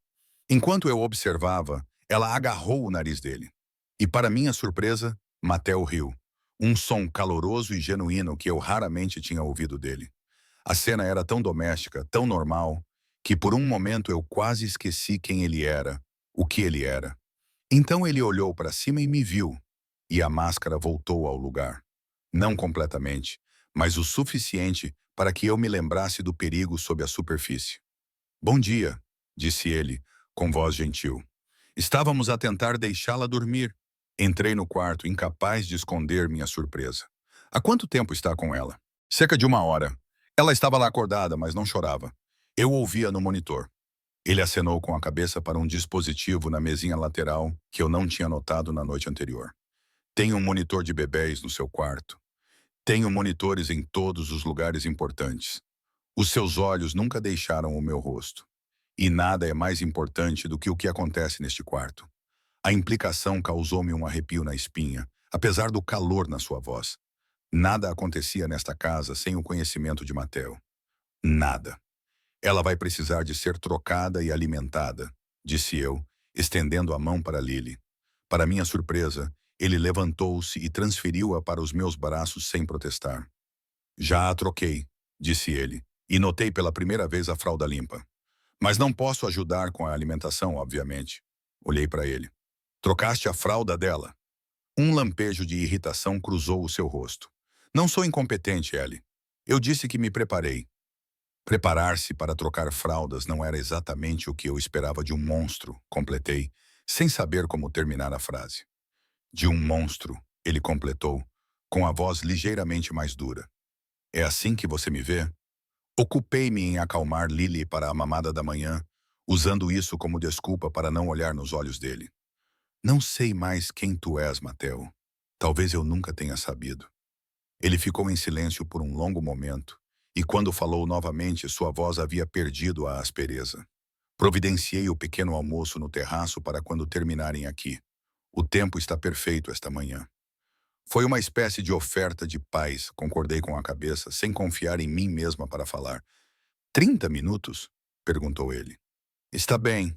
Enquanto eu observava, ela agarrou o nariz dele. E para minha surpresa, Mateo riu. Um som caloroso e genuíno que eu raramente tinha ouvido dele. A cena era tão doméstica, tão normal, que por um momento eu quase esqueci quem ele era, o que ele era. Então ele olhou para cima e me viu, e a máscara voltou ao lugar. Não completamente, mas o suficiente para que eu me lembrasse do perigo sob a superfície. Bom dia, disse ele, com voz gentil. Estávamos a tentar deixá-la dormir. Entrei no quarto, incapaz de esconder minha surpresa. Há quanto tempo está com ela? Cerca de 1 hora. Ela estava lá acordada, mas não chorava. Eu ouvia no monitor. Ele acenou com a cabeça para um dispositivo na mesinha lateral que eu não tinha notado na noite anterior. Tem um monitor de bebês no seu quarto. Tenho monitores em todos os lugares importantes. Os seus olhos nunca deixaram o meu rosto. E nada é mais importante do que o que acontece neste quarto. A implicação causou-me um arrepio na espinha, apesar do calor na sua voz. Nada acontecia nesta casa sem o conhecimento de Mateo. Nada. Ela vai precisar de ser trocada e alimentada, disse eu, estendendo a mão para Lily. Para minha surpresa, ele levantou-se e transferiu-a para os meus braços sem protestar. Já a troquei, disse ele, e notei pela primeira vez a fralda limpa. Mas não posso ajudar com a alimentação, obviamente. Olhei para ele. Trocaste a fralda dela? Um lampejo de irritação cruzou o seu rosto. Não sou incompetente, Ellie. Eu disse que me preparei. Preparar-se para trocar fraldas não era exatamente o que eu esperava de um monstro, completei, sem saber como terminar a frase. De um monstro, ele completou, com a voz ligeiramente mais dura. É assim que você me vê? Ocupei-me em acalmar Lily para a mamada da manhã, usando isso como desculpa para não olhar nos olhos dele. Não sei mais quem tu és, Mateo. Talvez eu nunca tenha sabido. Ele ficou em silêncio por um longo momento, e quando falou novamente, sua voz havia perdido a aspereza. Providenciei o pequeno almoço no terraço para quando terminarem aqui. O tempo está perfeito esta manhã. Foi uma espécie de oferta de paz, concordei com a cabeça, sem confiar em mim mesma para falar. 30 minutos? Perguntou ele. Está bem.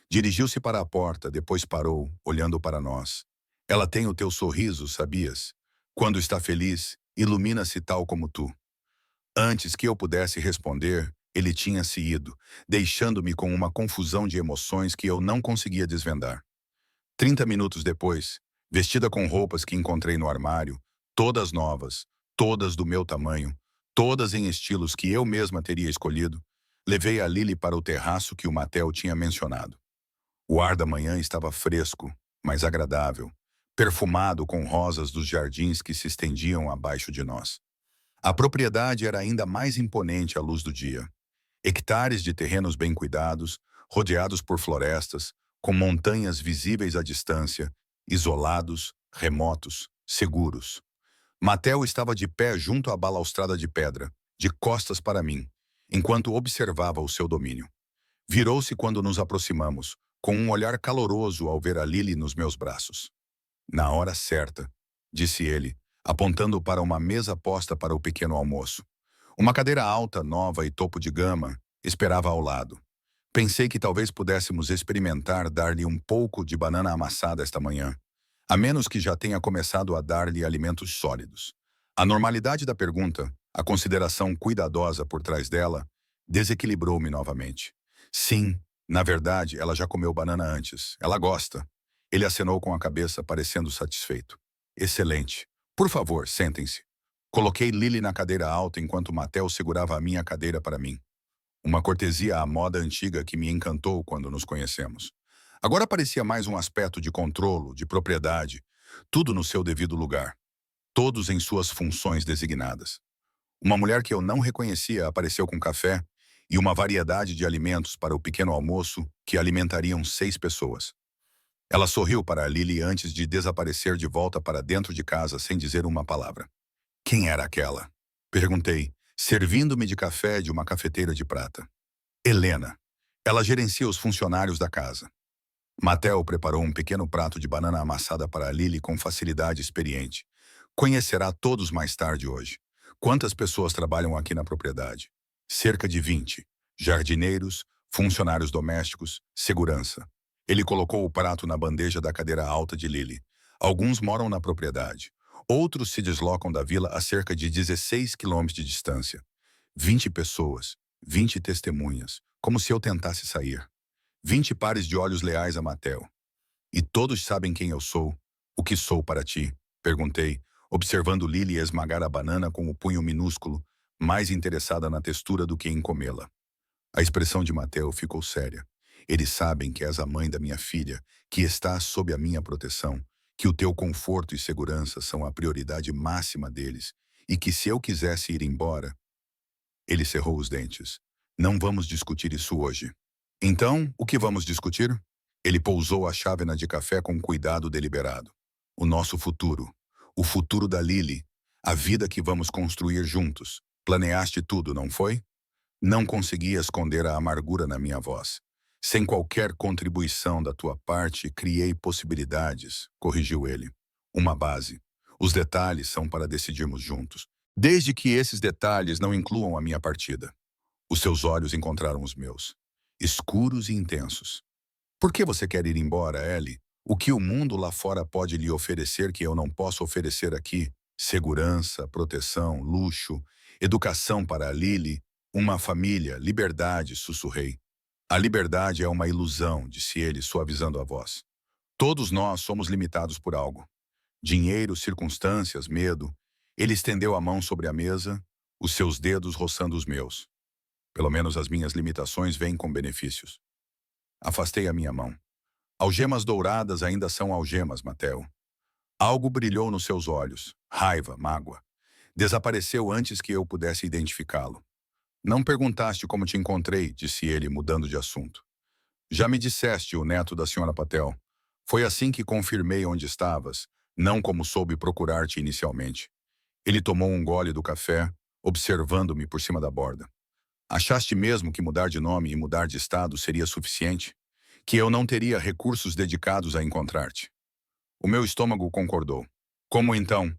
Dirigiu-se para a porta, depois parou, olhando para nós. Ela tem o teu sorriso, sabias? Quando está feliz, ilumina-se tal como tu. Antes que eu pudesse responder, ele tinha se ido, deixando-me com uma confusão de emoções que eu não conseguia desvendar. 30 minutos depois, vestida com roupas que encontrei no armário, todas novas, todas do meu tamanho, todas em estilos que eu mesma teria escolhido, levei a Lily para o terraço que o Mattel tinha mencionado. O ar da manhã estava fresco, mas agradável, perfumado com rosas dos jardins que se estendiam abaixo de nós. A propriedade era ainda mais imponente à luz do dia. Hectares de terrenos bem cuidados, rodeados por florestas, com montanhas visíveis à distância, isolados, remotos, seguros. Matel estava de pé junto à balaustrada de pedra, de costas para mim, enquanto observava o seu domínio. Virou-se quando nos aproximamos, com um olhar caloroso ao ver a Lily nos meus braços. Na hora certa, disse ele, apontando para uma mesa posta para o pequeno almoço. Uma cadeira alta, nova e topo de gama esperava ao lado. Pensei que talvez pudéssemos experimentar dar-lhe um pouco de banana amassada esta manhã, a menos que já tenha começado a dar-lhe alimentos sólidos. A normalidade da pergunta, a consideração cuidadosa por trás dela, desequilibrou-me novamente. Sim, na verdade, ela já comeu banana antes. Ela gosta. Ele acenou com a cabeça, parecendo satisfeito. Excelente. Por favor, sentem-se. Coloquei Lily na cadeira alta enquanto Matel segurava a minha cadeira para mim. Uma cortesia à moda antiga que me encantou quando nos conhecemos. Agora parecia mais um aspecto de controlo, de propriedade, tudo no seu devido lugar, todos em suas funções designadas. Uma mulher que eu não reconhecia apareceu com café e uma variedade de alimentos para o pequeno almoço que alimentariam 6 pessoas. Ela sorriu para a Lily antes de desaparecer de volta para dentro de casa sem dizer uma palavra. Quem era aquela? Perguntei, servindo-me de café de uma cafeteira de prata. Helena. Ela gerencia os funcionários da casa. Matel preparou um pequeno prato de banana amassada para a Lily com facilidade experiente. Conhecerá todos mais tarde hoje. Quantas pessoas trabalham aqui na propriedade? Cerca de 20. Jardineiros, funcionários domésticos, segurança. Ele colocou o prato na bandeja da cadeira alta de Lily. Alguns moram na propriedade. Outros se deslocam da vila a cerca de 16 quilômetros de distância. 20 pessoas, 20 testemunhas, como se eu tentasse sair. 20 pares de olhos leais a Matel. E todos sabem quem eu sou, o que sou para ti, perguntei, observando Lily esmagar a banana com o punho minúsculo, mais interessada na textura do que em comê-la. A expressão de Matel ficou séria. Eles sabem que és a mãe da minha filha, que estás sob a minha proteção, que o teu conforto e segurança são a prioridade máxima deles, e que se eu quisesse ir embora... Ele cerrou os dentes. Não vamos discutir isso hoje. Então, o que vamos discutir? Ele pousou a chávena de café com cuidado deliberado. O nosso futuro. O futuro da Lily. A vida que vamos construir juntos. Planeaste tudo, não foi? Não consegui esconder a amargura na minha voz. Sem qualquer contribuição da tua parte, criei possibilidades, corrigiu ele. Uma base. Os detalhes são para decidirmos juntos. Desde que esses detalhes não incluam a minha partida. Os seus olhos encontraram os meus. Escuros e intensos. Por que você quer ir embora, Ellie? O que o mundo lá fora pode lhe oferecer que eu não posso oferecer aqui? Segurança, proteção, luxo, educação para a Lily, uma família, liberdade, sussurrei. A liberdade é uma ilusão, disse ele, suavizando a voz. Todos nós somos limitados por algo. Dinheiro, circunstâncias, medo. Ele estendeu a mão sobre a mesa, os seus dedos roçando os meus. Pelo menos as minhas limitações vêm com benefícios. Afastei a minha mão. Algemas douradas ainda são algemas, Matteo. Algo brilhou nos seus olhos. Raiva, mágoa. Desapareceu antes que eu pudesse identificá-lo. Não perguntaste como te encontrei, disse ele, mudando de assunto. Já me disseste, o neto da senhora Patel. Foi assim que confirmei onde estavas, não como soube procurar-te inicialmente. Ele tomou um gole do café, observando-me por cima da borda. Achaste mesmo que mudar de nome e mudar de estado seria suficiente? Que eu não teria recursos dedicados a encontrar-te? O meu estômago concordou. Como então?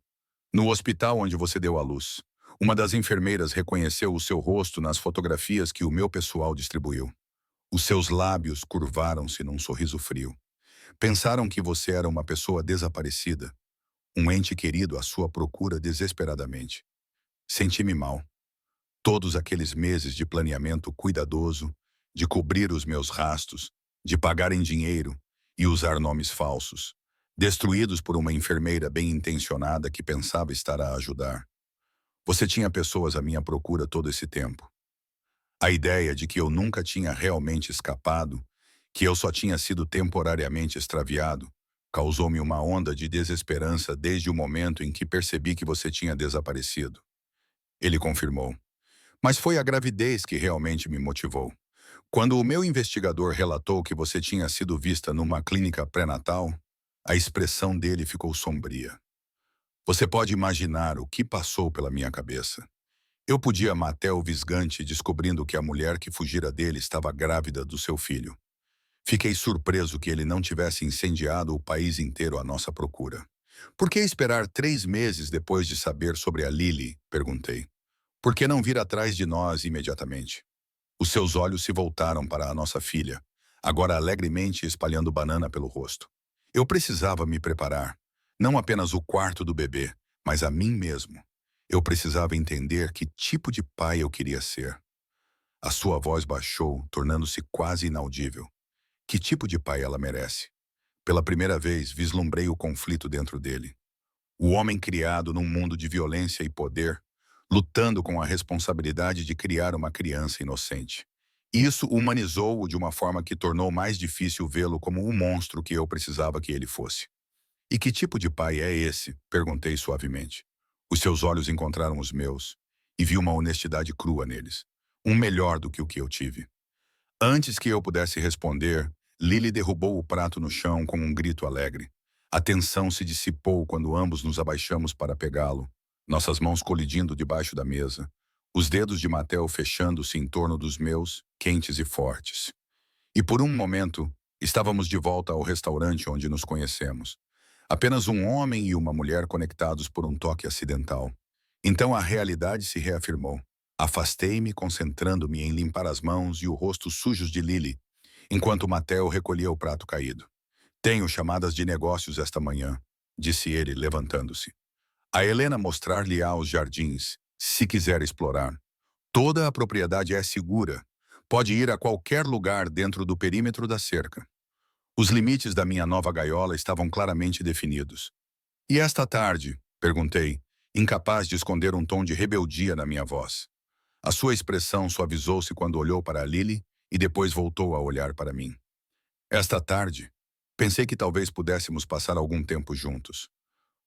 No hospital onde você deu à luz. Uma das enfermeiras reconheceu o seu rosto nas fotografias que o meu pessoal distribuiu. Os seus lábios curvaram-se num sorriso frio. Pensaram que você era uma pessoa desaparecida, um ente querido à sua procura desesperadamente. Senti-me mal. Todos aqueles meses de planeamento cuidadoso, de cobrir os meus rastos, de pagar em dinheiro e usar nomes falsos, destruídos por uma enfermeira bem-intencionada que pensava estar a ajudar. Você tinha pessoas à minha procura todo esse tempo. A ideia de que eu nunca tinha realmente escapado, que eu só tinha sido temporariamente extraviado, causou-me uma onda de desesperança desde o momento em que percebi que você tinha desaparecido. Ele confirmou. Mas foi a gravidez que realmente me motivou. Quando o meu investigador relatou que você tinha sido vista numa clínica pré-natal, a expressão dele ficou sombria. Você pode imaginar o que passou pela minha cabeça. Eu podia matar o Visgante descobrindo que a mulher que fugira dele estava grávida do seu filho. Fiquei surpreso que ele não tivesse incendiado o país inteiro à nossa procura. Por que esperar 3 meses depois de saber sobre a Lily? Perguntei. Por que não vir atrás de nós imediatamente? Os seus olhos se voltaram para a nossa filha, agora alegremente espalhando banana pelo rosto. Eu precisava me preparar, não apenas o quarto do bebê, mas a mim mesmo. Eu precisava entender que tipo de pai eu queria ser. A sua voz baixou, tornando-se quase inaudível. Que tipo de pai ela merece? Pela primeira vez, vislumbrei o conflito dentro dele. O homem criado num mundo de violência e poder, lutando com a responsabilidade de criar uma criança inocente. Isso humanizou-o de uma forma que tornou mais difícil vê-lo como um monstro que eu precisava que ele fosse. E que tipo de pai é esse? Perguntei suavemente. Os seus olhos encontraram os meus, e vi uma honestidade crua neles. Um melhor do que o que eu tive. Antes que eu pudesse responder, Lily derrubou o prato no chão com um grito alegre. A tensão se dissipou quando ambos nos abaixamos para pegá-lo, nossas mãos colidindo debaixo da mesa, os dedos de Mattel fechando-se em torno dos meus, quentes e fortes. E por um momento, estávamos de volta ao restaurante onde nos conhecemos. Apenas um homem e uma mulher conectados por um toque acidental. Então a realidade se reafirmou. Afastei-me, concentrando-me em limpar as mãos e o rosto sujos de Lily, enquanto Mateo recolhia o prato caído. Tenho chamadas de negócios esta manhã, disse ele, levantando-se. A Helena mostrar-lhe-á os jardins, se quiser explorar. Toda a propriedade é segura. Pode ir a qualquer lugar dentro do perímetro da cerca. Os limites da minha nova gaiola estavam claramente definidos. E esta tarde? Perguntei, incapaz de esconder um tom de rebeldia na minha voz. A sua expressão suavizou-se quando olhou para a Lily e depois voltou a olhar para mim. Esta tarde, pensei que talvez pudéssemos passar algum tempo juntos.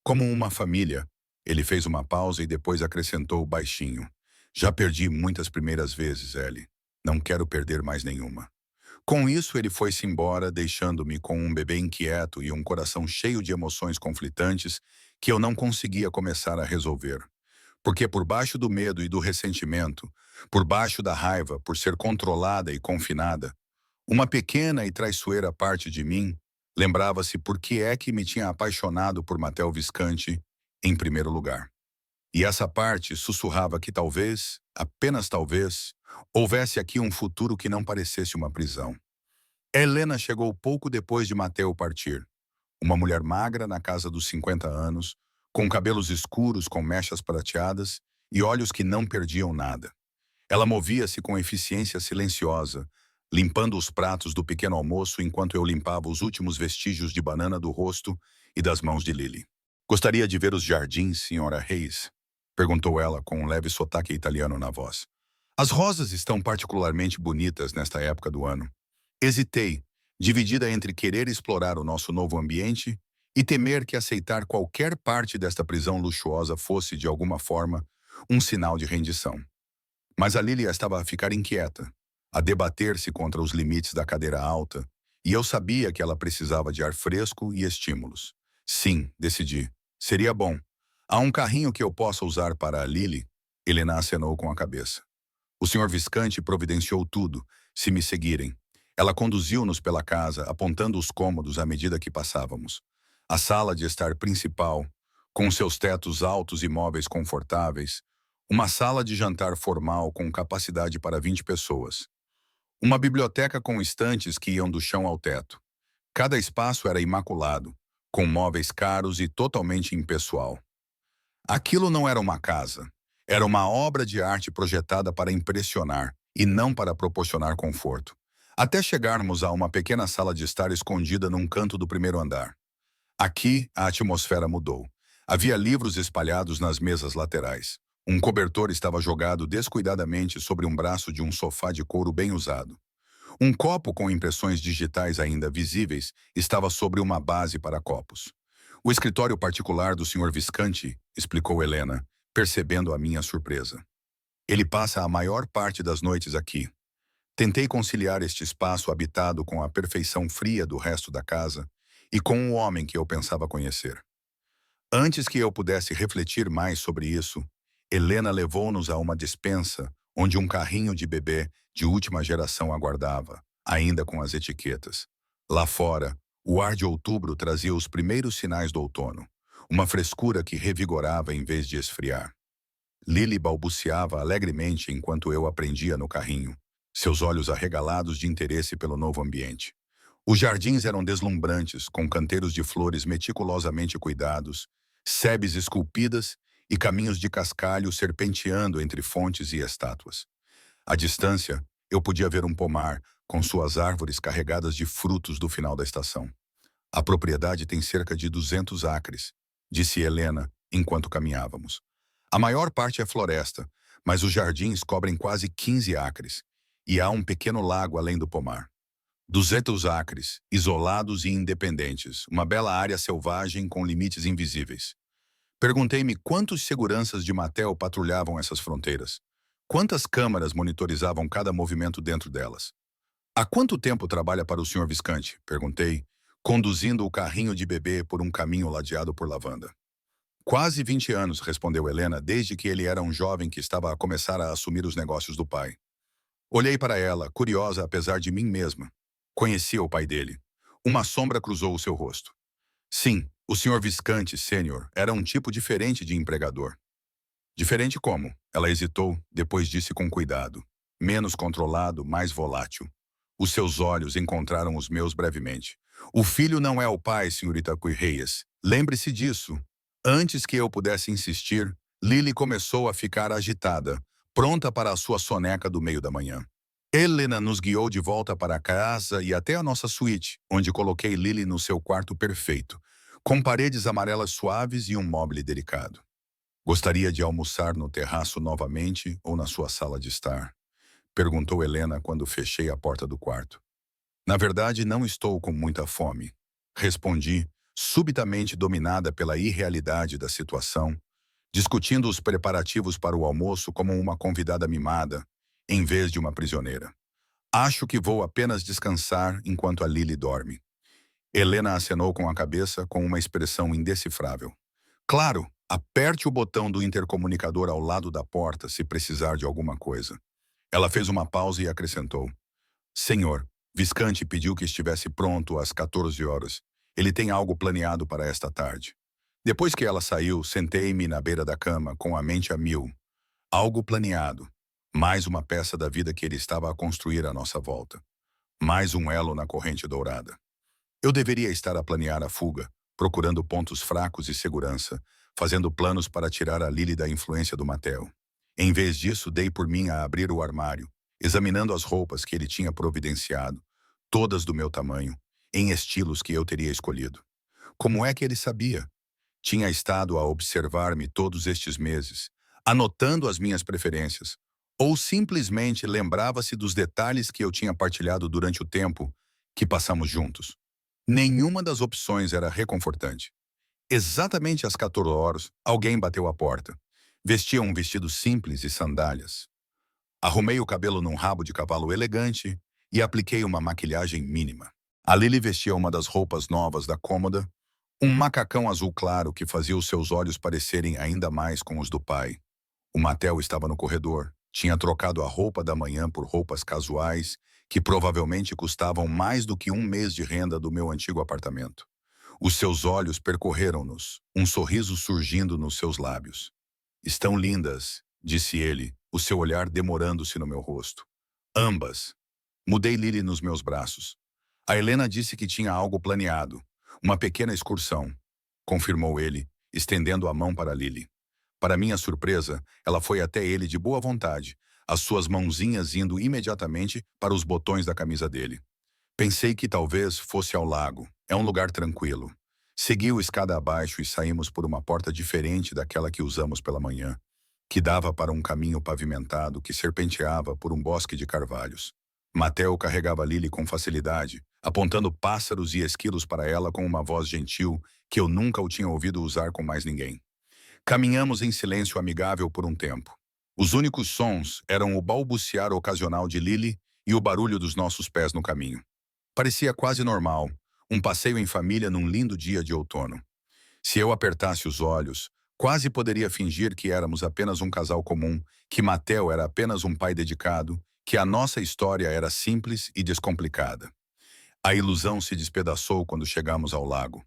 Como uma família, ele fez uma pausa e depois acrescentou baixinho. Já perdi muitas primeiras vezes, Ellie. Não quero perder mais nenhuma. Com isso, ele foi-se embora, deixando-me com um bebê inquieto e um coração cheio de emoções conflitantes que eu não conseguia começar a resolver. Porque por baixo do medo e do ressentimento, por baixo da raiva por ser controlada e confinada, uma pequena e traiçoeira parte de mim lembrava-se por que é que me tinha apaixonado por Matel Visconti em primeiro lugar. E essa parte sussurrava que talvez, apenas talvez, houvesse aqui um futuro que não parecesse uma prisão. Helena chegou pouco depois de Mateo partir. Uma mulher magra na casa dos 50 anos, com cabelos escuros com mechas prateadas e olhos que não perdiam nada. Ela movia-se com eficiência silenciosa, limpando os pratos do pequeno almoço enquanto eu limpava os últimos vestígios de banana do rosto e das mãos de Lily. Gostaria de ver os jardins, senhora Reis? Perguntou ela com um leve sotaque italiano na voz. As rosas estão particularmente bonitas nesta época do ano. Hesitei, dividida entre querer explorar o nosso novo ambiente e temer que aceitar qualquer parte desta prisão luxuosa fosse, de alguma forma, um sinal de rendição. Mas a Lilia estava a ficar inquieta, a debater-se contra os limites da cadeira alta, e eu sabia que ela precisava de ar fresco e estímulos. Sim, decidi. Seria bom. Há um carrinho que eu possa usar para a Lily? Helena acenou com a cabeça. O Sr. Visconti providenciou tudo, se me seguirem. Ela conduziu-nos pela casa, apontando os cômodos à medida que passávamos. A sala de estar principal, com seus tetos altos e móveis confortáveis, uma sala de jantar formal com capacidade para 20 pessoas. Uma biblioteca com estantes que iam do chão ao teto. Cada espaço era imaculado, com móveis caros e totalmente impessoal. Aquilo não era uma casa. Era uma obra de arte projetada para impressionar e não para proporcionar conforto. Até chegarmos a uma pequena sala de estar escondida num canto do primeiro andar. Aqui, a atmosfera mudou. Havia livros espalhados nas mesas laterais. Um cobertor estava jogado descuidadamente sobre um braço de um sofá de couro bem usado. Um copo com impressões digitais ainda visíveis estava sobre uma base para copos. O escritório particular do Sr. Visconti, explicou Helena, percebendo a minha surpresa. Ele passa a maior parte das noites aqui. Tentei conciliar este espaço habitado com a perfeição fria do resto da casa e com o homem que eu pensava conhecer. Antes que eu pudesse refletir mais sobre isso, Helena levou-nos a uma despensa onde um carrinho de bebê de última geração aguardava, ainda com as etiquetas. Lá fora, o ar de outubro trazia os primeiros sinais do outono, uma frescura que revigorava em vez de esfriar. Lily balbuciava alegremente enquanto eu aprendia no carrinho, seus olhos arregalados de interesse pelo novo ambiente. Os jardins eram deslumbrantes, com canteiros de flores meticulosamente cuidados, sebes esculpidas e caminhos de cascalho serpenteando entre fontes e estátuas. À distância, eu podia ver um pomar, com suas árvores carregadas de frutos do final da estação. A propriedade tem cerca de 200 acres, disse Helena, enquanto caminhávamos. A maior parte é floresta, mas os jardins cobrem quase 15 acres, e há um pequeno lago além do pomar. 200 acres, isolados e independentes, uma bela área selvagem com limites invisíveis. Perguntei-me quantos seguranças de Mattel patrulhavam essas fronteiras. Quantas câmaras monitorizavam cada movimento dentro delas? Há quanto tempo trabalha para o Sr. Visconti? Perguntei, conduzindo o carrinho de bebê por um caminho ladeado por lavanda. Quase 20 anos, respondeu Helena, desde que ele era um jovem que estava a começar a assumir os negócios do pai. Olhei para ela, curiosa apesar de mim mesma. Conhecia o pai dele. Uma sombra cruzou o seu rosto. Sim, o Sr. Visconti, sênior, era um tipo diferente de empregador. Diferente como? Ela hesitou, depois disse com cuidado. Menos controlado, mais volátil. Os seus olhos encontraram os meus brevemente. O filho não é o pai, senhorita Quirreyes. Lembre-se disso. Antes que eu pudesse insistir, Lily começou a ficar agitada, pronta para a sua soneca do meio da manhã. Helena nos guiou de volta para casa e até a nossa suíte, onde coloquei Lily no seu quarto perfeito, com paredes amarelas suaves e um mobile delicado. Gostaria de almoçar no terraço novamente ou na sua sala de estar? Perguntou Helena quando fechei a porta do quarto. Na verdade, não estou com muita fome. Respondi, subitamente dominada pela irrealidade da situação, discutindo os preparativos para o almoço como uma convidada mimada, em vez de uma prisioneira. Acho que vou apenas descansar enquanto a Lily dorme. Helena acenou com a cabeça com uma expressão indecifrável. Claro, aperte o botão do intercomunicador ao lado da porta se precisar de alguma coisa. Ela fez uma pausa e acrescentou. Senhor, Visconti pediu que estivesse pronto às 14 horas. Ele tem algo planeado para esta tarde. Depois que ela saiu, sentei-me na beira da cama, com a mente a mil. Algo planeado. Mais uma peça da vida que ele estava a construir à nossa volta. Mais um elo na corrente dourada. Eu deveria estar a planear a fuga, procurando pontos fracos e segurança, fazendo planos para tirar a Lily da influência do Mattel. Em vez disso, dei por mim a abrir o armário, examinando as roupas que ele tinha providenciado, todas do meu tamanho, em estilos que eu teria escolhido. Como é que ele sabia? Tinha estado a observar-me todos estes meses, anotando as minhas preferências, ou simplesmente lembrava-se dos detalhes que eu tinha partilhado durante o tempo que passamos juntos. Nenhuma das opções era reconfortante. Exatamente às 14 horas, alguém bateu à porta. Vestia um vestido simples e sandálias. Arrumei o cabelo num rabo de cavalo elegante e apliquei uma maquilhagem mínima. A Lily vestia uma das roupas novas da cômoda, um macacão azul claro que fazia os seus olhos parecerem ainda mais com os do pai. O Mattel estava no corredor. Tinha trocado a roupa da manhã por roupas casuais, que provavelmente custavam mais do que um mês de renda do meu antigo apartamento. Os seus olhos percorreram-nos, um sorriso surgindo nos seus lábios. Estão lindas, disse ele, o seu olhar demorando-se no meu rosto. Ambas. Mudei Lily nos meus braços. A Helena disse que tinha algo planeado. Uma pequena excursão, confirmou ele, estendendo a mão para Lily. Para minha surpresa, ela foi até ele de boa vontade, as suas mãozinhas indo imediatamente para os botões da camisa dele. Pensei que talvez fosse ao lago. É um lugar tranquilo. Seguiu escada abaixo e saímos por uma porta diferente daquela que usamos pela manhã, que dava para um caminho pavimentado que serpenteava por um bosque de carvalhos. Mateo carregava Lily com facilidade, apontando pássaros e esquilos para ela com uma voz gentil que eu nunca o tinha ouvido usar com mais ninguém. Caminhamos em silêncio amigável por um tempo. Os únicos sons eram o balbuciar ocasional de Lily e o barulho dos nossos pés no caminho. Parecia quase normal, um passeio em família num lindo dia de outono. Se eu apertasse os olhos, quase poderia fingir que éramos apenas um casal comum, que Mateo era apenas um pai dedicado, que a nossa história era simples e descomplicada. A ilusão se despedaçou quando chegamos ao lago.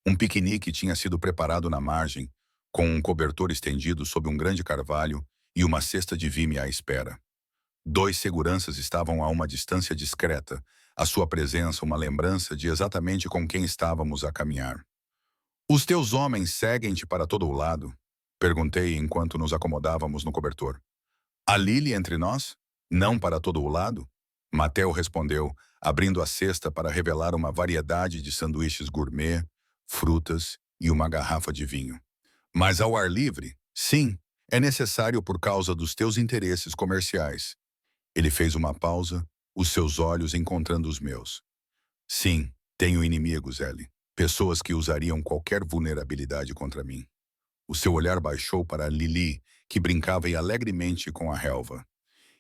Um piquenique tinha sido preparado na margem, com um cobertor estendido sob um grande carvalho e uma cesta de vime à espera. 2 seguranças estavam a uma distância discreta, a sua presença uma lembrança de exatamente com quem estávamos a caminhar. Os teus homens seguem-te para todo o lado? Perguntei enquanto nos acomodávamos no cobertor. A Lily entre nós? Não para todo o lado? Mateo respondeu, abrindo a cesta para revelar uma variedade de sanduíches gourmet, frutas e uma garrafa de vinho. Mas ao ar livre? Sim, é necessário por causa dos teus interesses comerciais. Ele fez uma pausa, os seus olhos encontrando os meus. Sim, tenho inimigos, Ellie. Pessoas que usariam qualquer vulnerabilidade contra mim. O seu olhar baixou para Lily, que brincava alegremente com a relva.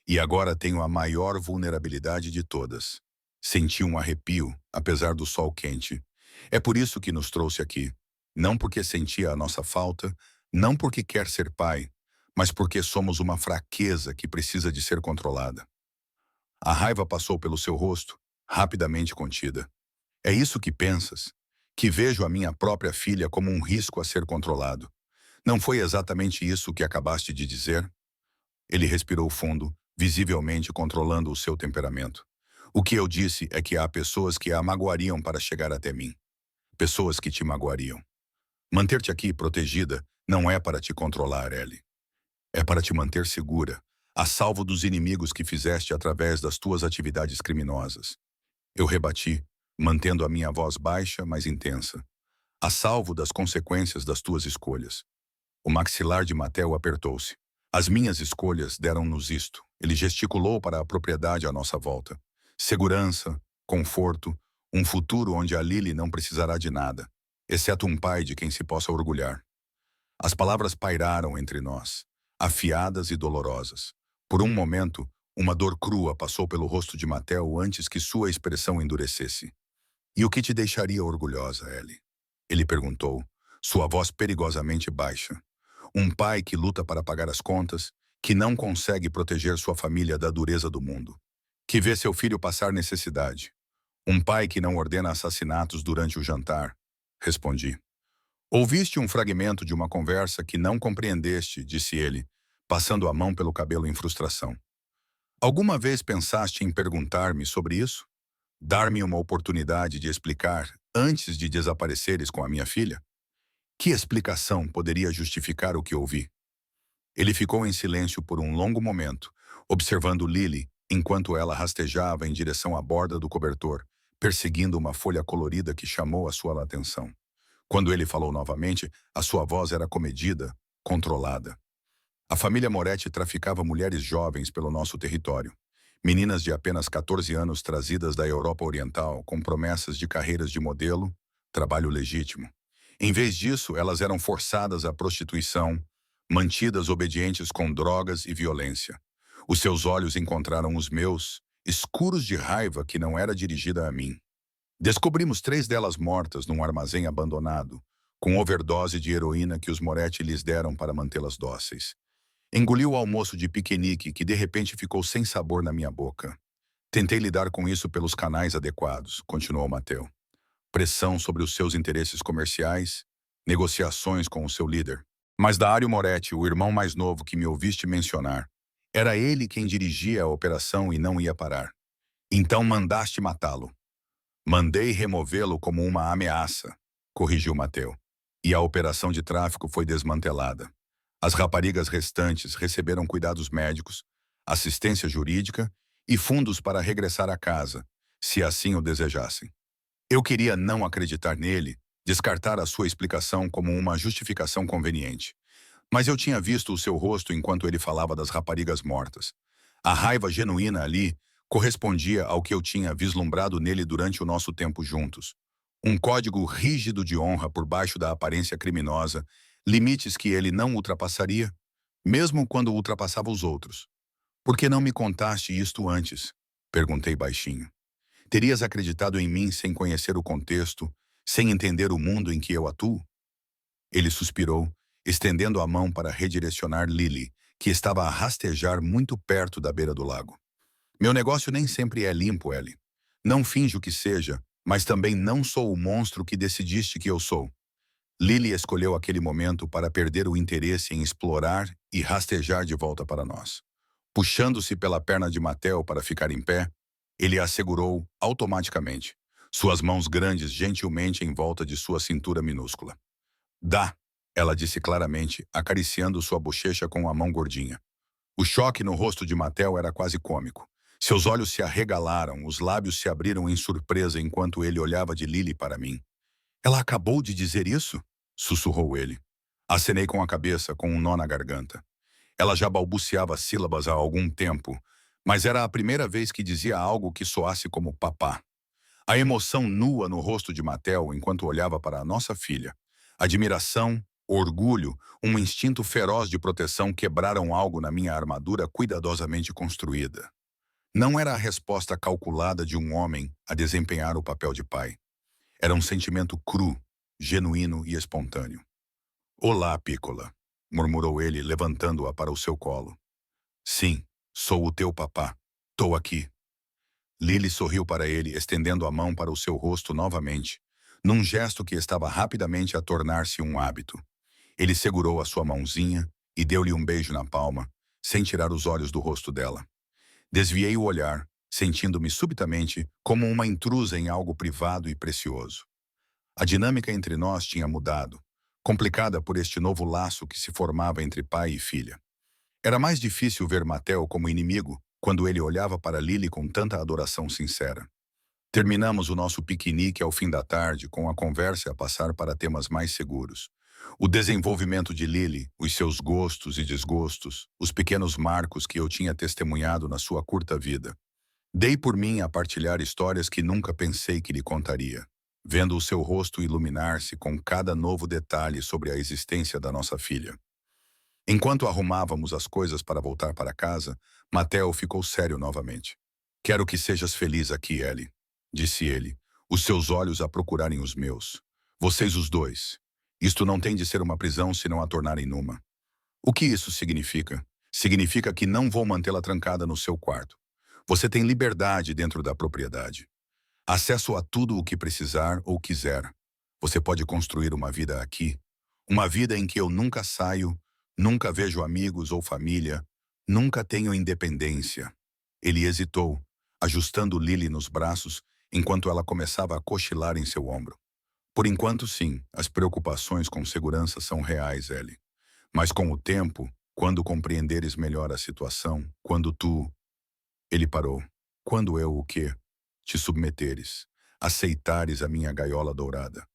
E agora tenho a maior vulnerabilidade de todas. Senti um arrepio, apesar do sol quente. É por isso que nos trouxe aqui. Não porque sentia a nossa falta, não porque quer ser pai, mas porque somos uma fraqueza que precisa de ser controlada. A raiva passou pelo seu rosto, rapidamente contida. É isso que pensas? Que vejo a minha própria filha como um risco a ser controlado. Não foi exatamente isso que acabaste de dizer? Ele respirou fundo, visivelmente controlando o seu temperamento. O que eu disse é que há pessoas que a magoariam para chegar até mim. Pessoas que te magoariam. Manter-te aqui protegida não é para te controlar, Ellie. É para te manter segura, a salvo dos inimigos que fizeste através das tuas atividades criminosas. Eu rebati, mantendo a minha voz baixa, mas intensa. A salvo das consequências das tuas escolhas. O maxilar de Mateo apertou-se. As minhas escolhas deram-nos isto. Ele gesticulou para a propriedade à nossa volta. Segurança, conforto, um futuro onde a Lily não precisará de nada, exceto um pai de quem se possa orgulhar. As palavras pairaram entre nós, afiadas e dolorosas. Por um momento, uma dor crua passou pelo rosto de Mateo antes que sua expressão endurecesse. E o que te deixaria orgulhosa, Ellie? Ele perguntou, sua voz perigosamente baixa. Um pai que luta para pagar as contas, que não consegue proteger sua família da dureza do mundo, que vê seu filho passar necessidade. Um pai que não ordena assassinatos durante o jantar, respondi. Ouviste um fragmento de uma conversa que não compreendeste, disse ele, passando a mão pelo cabelo em frustração. Alguma vez pensaste em perguntar-me sobre isso? Dar-me uma oportunidade de explicar antes de desapareceres com a minha filha? Que explicação poderia justificar o que ouvi? Ele ficou em silêncio por um longo momento, observando Lily, enquanto ela rastejava em direção à borda do cobertor, perseguindo uma folha colorida que chamou a sua atenção. Quando ele falou novamente, a sua voz era comedida, controlada. A família Moretti traficava mulheres jovens pelo nosso território. Meninas de apenas 14 anos trazidas da Europa Oriental com promessas de carreiras de modelo, trabalho legítimo. Em vez disso, elas eram forçadas à prostituição, mantidas obedientes com drogas e violência. Os seus olhos encontraram os meus, escuros de raiva que não era dirigida a mim. Descobrimos 3 delas mortas num armazém abandonado, com overdose de heroína que os Moretti lhes deram para mantê-las dóceis. Engoli o almoço de piquenique que de repente ficou sem sabor na minha boca. Tentei lidar com isso pelos canais adequados, continuou Mateo. Pressão sobre os seus interesses comerciais, negociações com o seu líder. Mas Dario Moretti, o irmão mais novo que me ouviste mencionar, era ele quem dirigia a operação e não ia parar. Então mandaste matá-lo. Mandei removê-lo como uma ameaça, corrigiu Mateu. E a operação de tráfico foi desmantelada. As raparigas restantes receberam cuidados médicos, assistência jurídica e fundos para regressar à casa, se assim o desejassem. Eu queria não acreditar nele, descartar a sua explicação como uma justificação conveniente. Mas eu tinha visto o seu rosto enquanto ele falava das raparigas mortas. A raiva genuína ali correspondia ao que eu tinha vislumbrado nele durante o nosso tempo juntos. Um código rígido de honra por baixo da aparência criminosa, limites que ele não ultrapassaria, mesmo quando ultrapassava os outros. Por que não me contaste isto antes? Perguntei baixinho. Terias acreditado em mim sem conhecer o contexto, sem entender o mundo em que eu atuo? Ele suspirou, estendendo a mão para redirecionar Lily, que estava a rastejar muito perto da beira do lago. Meu negócio nem sempre é limpo, Ellie. Não finjo que seja, mas também não sou o monstro que decidiste que eu sou. Lily escolheu aquele momento para perder o interesse em explorar e rastejar de volta para nós. Puxando-se pela perna de Mattel para ficar em pé, ele a segurou automaticamente, suas mãos grandes gentilmente em volta de sua cintura minúscula. Dá, ela disse claramente, acariciando sua bochecha com a mão gordinha. O choque no rosto de Mattel era quase cômico. Seus olhos se arregalaram, os lábios se abriram em surpresa enquanto ele olhava de Lily para mim. Ela acabou de dizer isso? Sussurrou ele. Acenei com a cabeça, com um nó na garganta. Ela já balbuciava sílabas há algum tempo, mas era a primeira vez que dizia algo que soasse como papá. A emoção nua no rosto de Mattel enquanto olhava para a nossa filha. Admiração, orgulho, um instinto feroz de proteção quebraram algo na minha armadura cuidadosamente construída. Não era a resposta calculada de um homem a desempenhar o papel de pai. Era um sentimento cru, genuíno e espontâneo. Olá, Piccola, murmurou ele, levantando-a para o seu colo. Sim, sou o teu papá. Tô aqui. Lily sorriu para ele, estendendo a mão para o seu rosto novamente, num gesto que estava rapidamente a tornar-se um hábito. Ele segurou a sua mãozinha e deu-lhe um beijo na palma, sem tirar os olhos do rosto dela. Desviei o olhar, sentindo-me subitamente como uma intrusa em algo privado e precioso. A dinâmica entre nós tinha mudado, complicada por este novo laço que se formava entre pai e filha. Era mais difícil ver Mattel como inimigo quando ele olhava para Lily com tanta adoração sincera. Terminamos o nosso piquenique ao fim da tarde com a conversa a passar para temas mais seguros. O desenvolvimento de Lily, os seus gostos e desgostos, os pequenos marcos que eu tinha testemunhado na sua curta vida. Dei por mim a partilhar histórias que nunca pensei que lhe contaria, vendo o seu rosto iluminar-se com cada novo detalhe sobre a existência da nossa filha. Enquanto arrumávamos as coisas para voltar para casa, Mattel ficou sério novamente. Quero que sejas feliz aqui, Ellie, disse ele, os seus olhos a procurarem os meus. Vocês os dois. Isto não tem de ser uma prisão se não a tornarem numa. O que isso significa? Significa que não vou mantê-la trancada no seu quarto. Você tem liberdade dentro da propriedade. Acesso a tudo o que precisar ou quiser. Você pode construir uma vida aqui. Uma vida em que eu nunca saio, nunca vejo amigos ou família, nunca tenho independência. Ele hesitou, ajustando Lily nos braços, enquanto ela começava a cochilar em seu ombro. Por enquanto, sim, as preocupações com segurança são reais, Ellie. Mas com o tempo, quando compreenderes melhor a situação, quando tu... Ele parou. Quando eu o quê? Te submeteres, aceitares a minha gaiola dourada.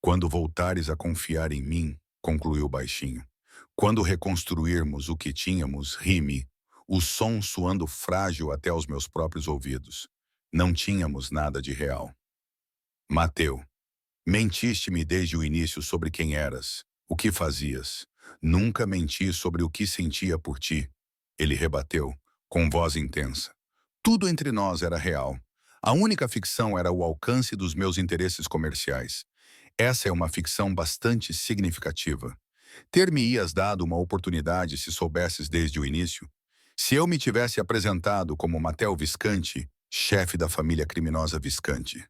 Quando voltares a confiar em mim, concluiu baixinho. Quando reconstruirmos o que tínhamos, rime, o som soando frágil até aos meus próprios ouvidos. Não tínhamos nada de real. Mateu, mentiste-me desde o início sobre quem eras, o que fazias. Nunca menti sobre o que sentia por ti. Ele rebateu, com voz intensa. Tudo entre nós era real. A única ficção era o alcance dos meus interesses comerciais. Essa é uma ficção bastante significativa. Ter-me-ias dado uma oportunidade se soubesses desde o início? Se eu me tivesse apresentado como Mattel Visconti, chefe da família criminosa Visconti.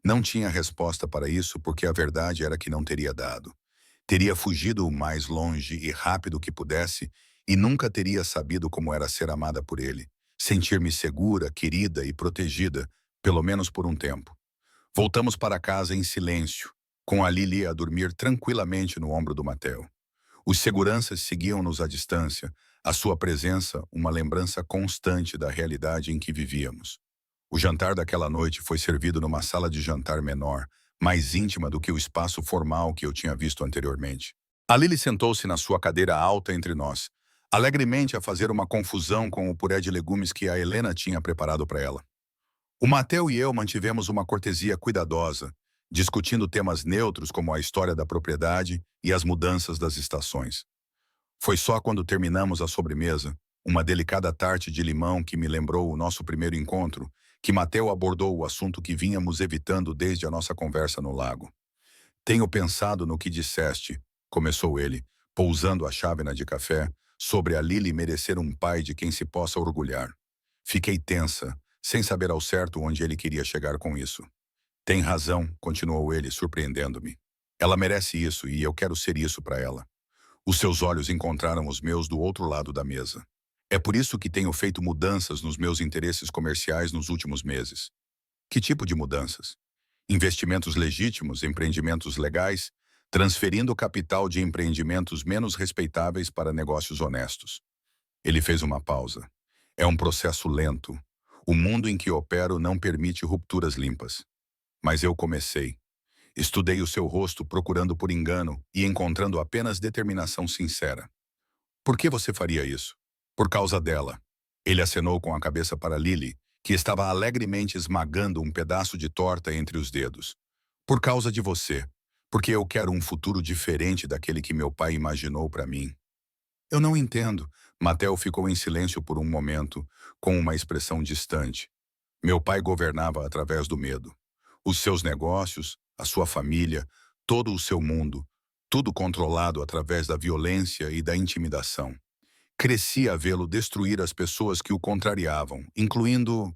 Não tinha resposta para isso porque a verdade era que não teria dado. Teria fugido o mais longe e rápido que pudesse e nunca teria sabido como era ser amada por ele, sentir-me segura, querida e protegida, pelo menos por um tempo. Voltamos para casa em silêncio, com a Lili a dormir tranquilamente no ombro do Mateo. Os seguranças seguiam-nos à distância, a sua presença uma lembrança constante da realidade em que vivíamos. O jantar daquela noite foi servido numa sala de jantar menor, mais íntima do que o espaço formal que eu tinha visto anteriormente. A Lily sentou-se na sua cadeira alta entre nós, alegremente a fazer uma confusão com o puré de legumes que a Helena tinha preparado para ela. O Mateu e eu mantivemos uma cortesia cuidadosa, discutindo temas neutros como a história da propriedade e as mudanças das estações. Foi só quando terminamos a sobremesa, uma delicada tarte de limão que me lembrou o nosso primeiro encontro, que Mateu abordou o assunto que vínhamos evitando desde a nossa conversa no lago. Tenho pensado no que disseste, começou ele, pousando a chávena de café, sobre a Lily merecer um pai de quem se possa orgulhar. Fiquei tensa, sem saber ao certo onde ele queria chegar com isso. Tem razão, continuou ele, surpreendendo-me. Ela merece isso e eu quero ser isso para ela. Os seus olhos encontraram os meus do outro lado da mesa. É por isso que tenho feito mudanças nos meus interesses comerciais nos últimos meses. Que tipo de mudanças? Investimentos legítimos, empreendimentos legais, transferindo capital de empreendimentos menos respeitáveis para negócios honestos. Ele fez uma pausa. É um processo lento. O mundo em que opero não permite rupturas limpas. Mas eu comecei. Estudei o seu rosto procurando por engano e encontrando apenas determinação sincera. Por que você faria isso? Por causa dela. Ele acenou com a cabeça para Lily, que estava alegremente esmagando um pedaço de torta entre os dedos. Por causa de você. Porque eu quero um futuro diferente daquele que meu pai imaginou para mim. Eu não entendo. Mateo ficou em silêncio por um momento, com uma expressão distante. Meu pai governava através do medo. Os seus negócios, a sua família, todo o seu mundo, tudo controlado através da violência e da intimidação. Cresci a vê-lo destruir as pessoas que o contrariavam, incluindo...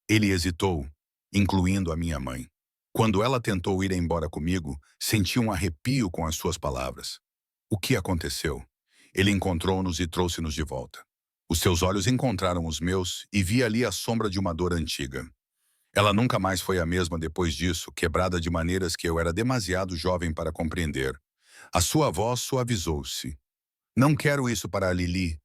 Ele hesitou, incluindo a minha mãe. Quando ela tentou ir embora comigo, senti um arrepio com as suas palavras. O que aconteceu? Ele encontrou-nos e trouxe-nos de volta. Os seus olhos encontraram os meus e vi ali a sombra de uma dor antiga. Ela nunca mais foi a mesma depois disso, quebrada de maneiras que eu era demasiado jovem para compreender. A sua voz suavizou-se. Não quero isso para a Lili.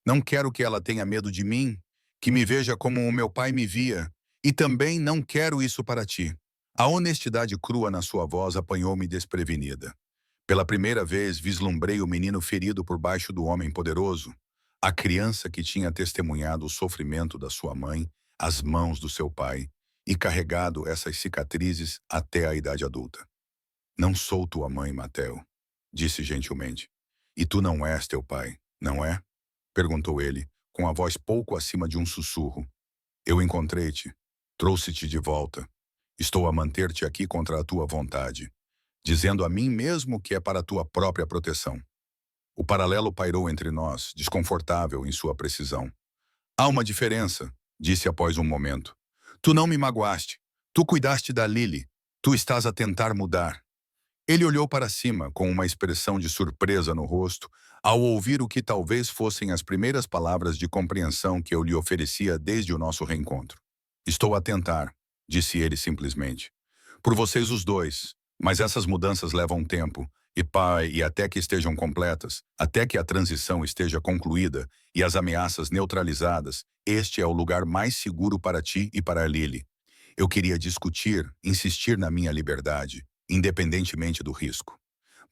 Não quero que ela tenha medo de mim, que me veja como o meu pai me via. E também não quero isso para ti. A honestidade crua na sua voz apanhou-me desprevenida. Pela primeira vez vislumbrei o menino ferido por baixo do homem poderoso, a criança que tinha testemunhado o sofrimento da sua mãe, as mãos do seu pai, e carregado essas cicatrizes até a idade adulta. Não sou tua mãe, Mateo, disse gentilmente. E tu não és teu pai, não é? Perguntou ele, com a voz pouco acima de um sussurro. Eu encontrei-te, trouxe-te de volta. Estou a manter-te aqui contra a tua vontade, dizendo a mim mesmo que é para a tua própria proteção. O paralelo pairou entre nós, desconfortável em sua precisão. Há uma diferença, disse após um momento. Tu não me magoaste. Tu cuidaste da Lily. Tu estás a tentar mudar. Ele olhou para cima, com uma expressão de surpresa no rosto, ao ouvir o que talvez fossem as primeiras palavras de compreensão que eu lhe oferecia desde o nosso reencontro. Estou a tentar, disse ele simplesmente. Por vocês os dois, mas essas mudanças levam tempo, e até que estejam completas, até que a transição esteja concluída e as ameaças neutralizadas, este é o lugar mais seguro para ti e para a Lily. Eu queria discutir, insistir na minha liberdade, independentemente do risco.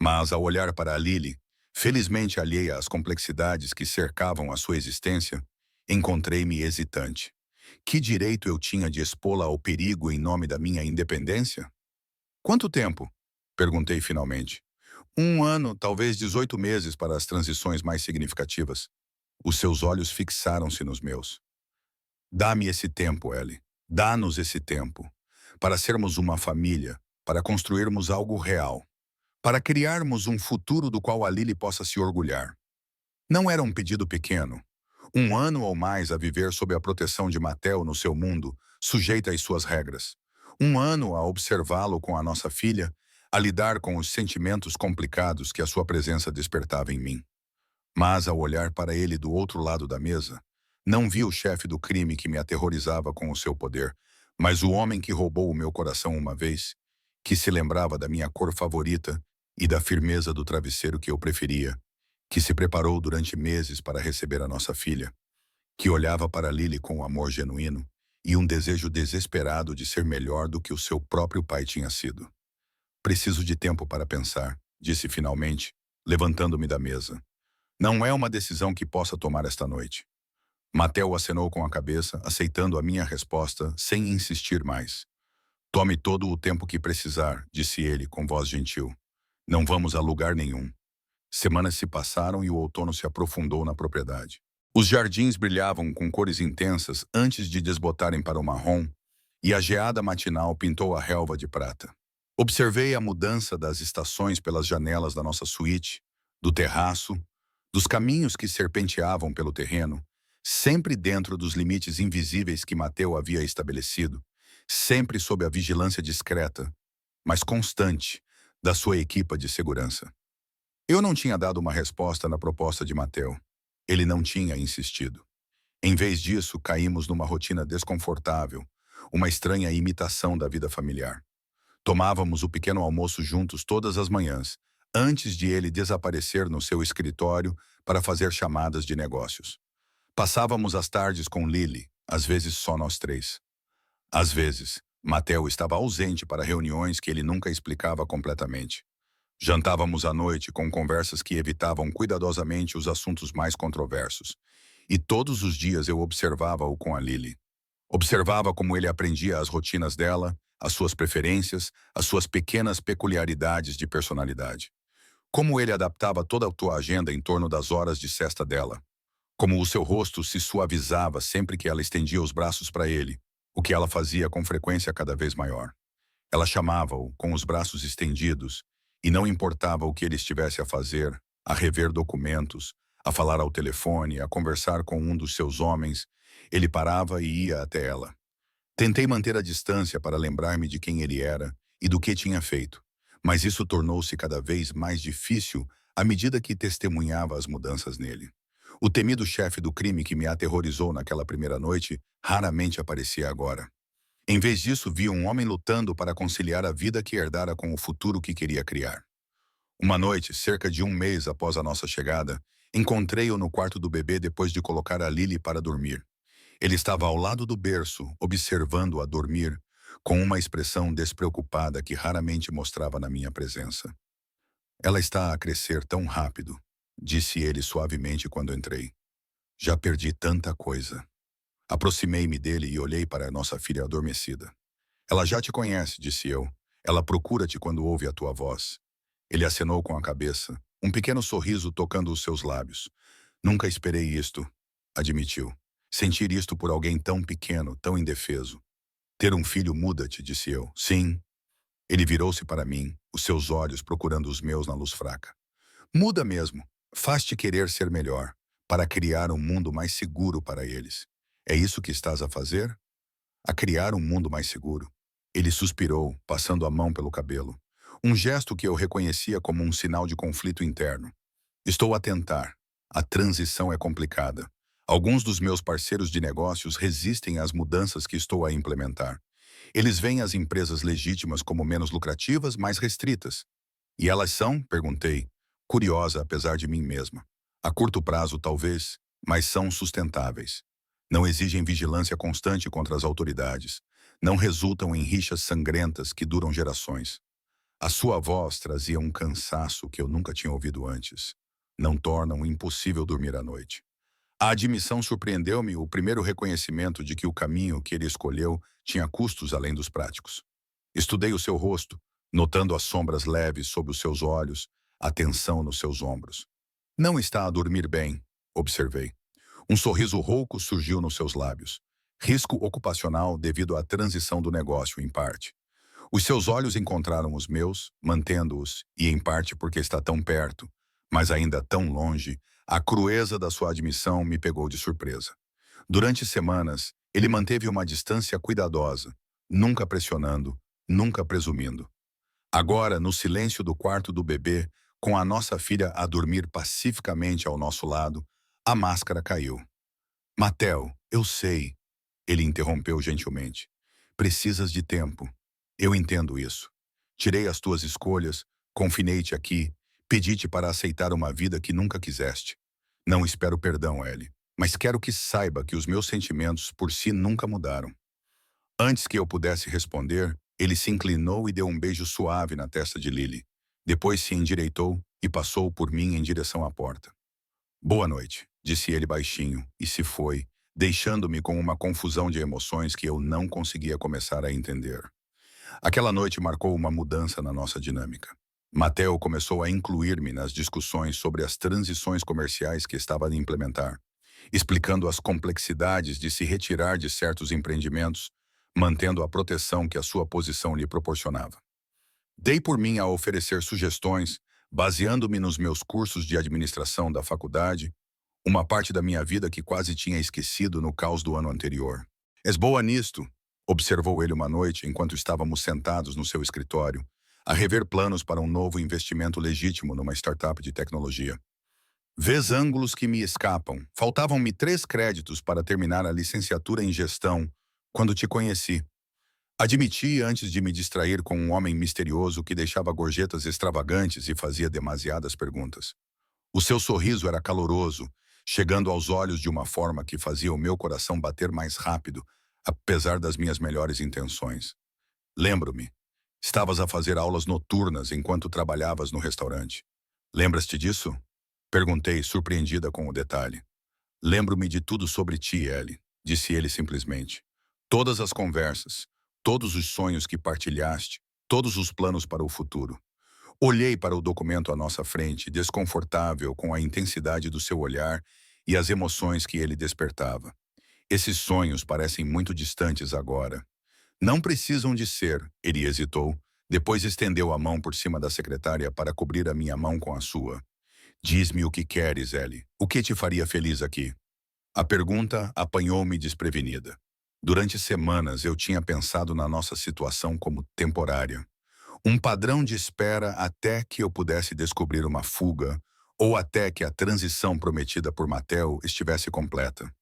Mas ao olhar para a Lily, felizmente alheia às complexidades que cercavam a sua existência, encontrei-me hesitante. Que direito eu tinha de expô-la ao perigo em nome da minha independência? Quanto tempo? Perguntei finalmente. 1 ano, talvez 18 meses para as transições mais significativas. Os seus olhos fixaram-se nos meus. Dá-me esse tempo, Ellie. Dá-nos esse tempo. Para sermos uma família, para construirmos algo real. Para criarmos um futuro do qual a Lily possa se orgulhar. Não era um pedido pequeno. 1 ano ou mais a viver sob a proteção de Mateo no seu mundo, sujeita às suas regras. 1 ano a observá-lo com a nossa filha, a lidar com os sentimentos complicados que a sua presença despertava em mim. Mas ao olhar para ele do outro lado da mesa, Não vi o chefe do crime que me aterrorizava com o seu poder, mas o homem que roubou o meu coração uma vez, que se lembrava da minha cor favorita e da firmeza do travesseiro que eu preferia, que se preparou durante meses para receber a nossa filha, que olhava para Lily com amor genuíno e um desejo desesperado de ser melhor do que o seu próprio pai tinha sido. Preciso de tempo para pensar, disse finalmente, levantando-me da mesa. Não é uma decisão que possa tomar esta noite. Mateo acenou com a cabeça, aceitando a minha resposta sem insistir mais. Tome todo o tempo que precisar, disse ele com voz gentil. Não vamos a lugar nenhum. Semanas se passaram e o outono se aprofundou na propriedade. Os jardins brilhavam com cores intensas antes de desbotarem para o marrom, e a geada matinal pintou a relva de prata. Observei a mudança das estações pelas janelas da nossa suíte, do terraço, dos caminhos que serpenteavam pelo terreno, sempre dentro dos limites invisíveis que Mateu havia estabelecido, sempre sob a vigilância discreta, mas constante, da sua equipa de segurança. Eu não tinha dado uma resposta na proposta de Mateu. Ele não tinha insistido. Em vez disso, caímos numa rotina desconfortável, uma estranha imitação da vida familiar. Tomávamos o pequeno almoço juntos todas as manhãs, antes de ele desaparecer no seu escritório para fazer chamadas de negócios. Passávamos as tardes com Lily, às vezes só nós três. Às vezes, Mateo estava ausente para reuniões que ele nunca explicava completamente. Jantávamos à noite com conversas que evitavam cuidadosamente os assuntos mais controversos. E todos os dias eu observava-o com a Lily. Observava como ele aprendia as rotinas dela, as suas preferências, as suas pequenas peculiaridades de personalidade. Como ele adaptava toda a tua agenda em torno das horas de sesta dela. Como o seu rosto se suavizava sempre que ela estendia os braços para ele, o que ela fazia com frequência cada vez maior. Ela chamava-o com os braços estendidos, e não importava o que ele estivesse a fazer, a rever documentos, a falar ao telefone, a conversar com um dos seus homens, ele parava e ia até ela. Tentei manter a distância para lembrar-me de quem ele era e do que tinha feito, mas isso tornou-se cada vez mais difícil à medida que testemunhava as mudanças nele. O temido chefe do crime que me aterrorizou naquela primeira noite raramente aparecia agora. Em vez disso, vi um homem lutando para conciliar a vida que herdara com o futuro que queria criar. Uma noite, cerca de um mês após a nossa chegada, encontrei-o no quarto do bebê depois de colocar a Lily para dormir. Ele estava ao lado do berço, observando-a dormir, com uma expressão despreocupada que raramente mostrava na minha presença. Ela está a crescer tão rápido, disse ele suavemente quando entrei. Já perdi tanta coisa. Aproximei-me dele e olhei para a nossa filha adormecida. Ela já te conhece, disse eu. Ela procura-te quando ouve a tua voz. Ele acenou com a cabeça, um pequeno sorriso tocando os seus lábios. Nunca esperei isto, admitiu. Sentir isto por alguém tão pequeno, tão indefeso. Ter um filho muda-te, disse eu. Sim. Ele virou-se para mim, os seus olhos procurando os meus na luz fraca. Muda mesmo. Faz-te querer ser melhor, para criar um mundo mais seguro para eles. É isso que estás a fazer? A criar um mundo mais seguro. Ele suspirou, passando a mão pelo cabelo. Um gesto que eu reconhecia como um sinal de conflito interno. Estou a tentar. A transição é complicada. Alguns dos meus parceiros de negócios resistem às mudanças que estou a implementar. Eles veem as empresas legítimas como menos lucrativas, mais restritas. E elas são? Perguntei, curiosa apesar de mim mesma. A curto prazo, talvez, mas são sustentáveis. Não exigem vigilância constante contra as autoridades. Não resultam em rixas sangrentas que duram gerações. A sua voz trazia um cansaço que eu nunca tinha ouvido antes. Não tornam impossível dormir à noite. A admissão surpreendeu-me, o primeiro reconhecimento de que o caminho que ele escolheu tinha custos além dos práticos. Estudei o seu rosto, notando as sombras leves sob os seus olhos, a tensão nos seus ombros. Não está a dormir bem, observei. Um sorriso rouco surgiu nos seus lábios. Risco ocupacional devido à transição do negócio, em parte. Os seus olhos encontraram os meus, mantendo-os, e em parte porque está tão perto, mas ainda tão longe, a crueza da sua admissão me pegou de surpresa. Durante semanas, ele manteve uma distância cuidadosa, nunca pressionando, nunca presumindo. Agora, no silêncio do quarto do bebê, com a nossa filha a dormir pacificamente ao nosso lado, a máscara caiu. Matel, eu sei, ele interrompeu gentilmente. Precisas de tempo. Eu entendo isso. Tirei as tuas escolhas, confinei-te aqui, pedi-te para aceitar uma vida que nunca quiseste. Não espero perdão, Ellie, mas quero que saiba que os meus sentimentos por si nunca mudaram. Antes que eu pudesse responder, ele se inclinou e deu um beijo suave na testa de Lily. Depois se endireitou e passou por mim em direção à porta. Boa noite, disse ele baixinho, e se foi, deixando-me com uma confusão de emoções que eu não conseguia começar a entender. Aquela noite marcou uma mudança na nossa dinâmica. Mateo começou a incluir-me nas discussões sobre as transições comerciais que estava a implementar, explicando as complexidades de se retirar de certos empreendimentos, mantendo a proteção que a sua posição lhe proporcionava. Dei por mim a oferecer sugestões, baseando-me nos meus cursos de administração da faculdade, uma parte da minha vida que quase tinha esquecido no caos do ano anterior. És boa nisto, observou ele uma noite enquanto estávamos sentados no seu escritório, a rever planos para um novo investimento legítimo numa startup de tecnologia. Vês ângulos que me escapam. Faltavam-me 3 créditos para terminar a licenciatura em gestão quando te conheci. Admiti antes de me distrair com um homem misterioso que deixava gorjetas extravagantes e fazia demasiadas perguntas. O seu sorriso era caloroso, chegando aos olhos de uma forma que fazia o meu coração bater mais rápido, apesar das minhas melhores intenções. Lembro-me. Estavas a fazer aulas noturnas enquanto trabalhavas no restaurante. Lembras-te disso? Perguntei, surpreendida com o detalhe. Lembro-me de tudo sobre ti, Ellie, disse ele simplesmente. Todas as conversas, todos os sonhos que partilhaste, todos os planos para o futuro. Olhei para o documento à nossa frente, desconfortável com a intensidade do seu olhar e as emoções que ele despertava. Esses sonhos parecem muito distantes agora. Não precisam de ser, ele hesitou, depois estendeu a mão por cima da secretária para cobrir a minha mão com a sua. Diz-me o que queres, Ellie. O que te faria feliz aqui? A pergunta apanhou-me desprevenida. Durante semanas eu tinha pensado na nossa situação como temporária. Um padrão de espera até que eu pudesse descobrir uma fuga ou até que a transição prometida por Mateo estivesse completa.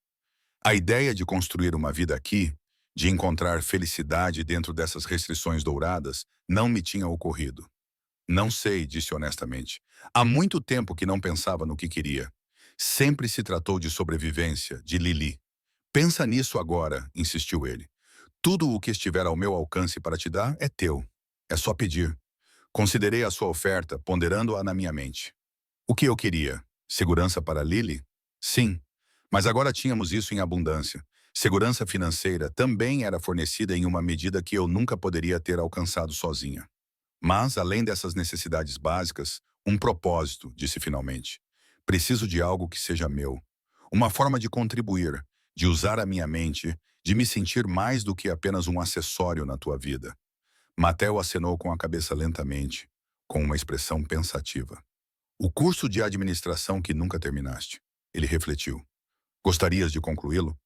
A ideia de construir uma vida aqui, de encontrar felicidade dentro dessas restrições douradas, não me tinha ocorrido. Não sei, disse honestamente. Há muito tempo que não pensava no que queria. Sempre se tratou de sobrevivência, de Lily. Pensa nisso agora, insistiu ele. Tudo o que estiver ao meu alcance para te dar é teu. É só pedir. Considerei a sua oferta, ponderando-a na minha mente. O que eu queria? Segurança para Lily? Sim. Mas agora tínhamos isso em abundância. Segurança financeira também era fornecida em uma medida que eu nunca poderia ter alcançado sozinha. Mas, além dessas necessidades básicas, um propósito, disse finalmente. Preciso de algo que seja meu. Uma forma de contribuir, de usar a minha mente, de me sentir mais do que apenas um acessório na tua vida. Mateo acenou com a cabeça lentamente, com uma expressão pensativa. O curso de administração que nunca terminaste. Ele refletiu. Gostarias de concluí-lo?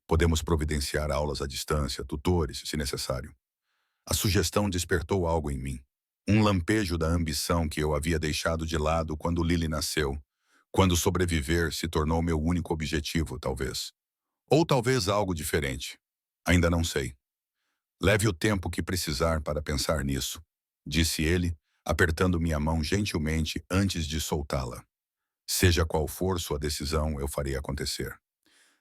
Podemos providenciar aulas à distância, tutores, se necessário. A sugestão despertou algo em mim. Um lampejo da ambição que eu havia deixado de lado quando Lily nasceu, quando sobreviver se tornou meu único objetivo, talvez. Ou talvez algo diferente. Ainda não sei. Leve o tempo que precisar para pensar nisso, disse ele, apertando minha mão gentilmente antes de soltá-la. Seja qual for sua decisão, eu farei acontecer.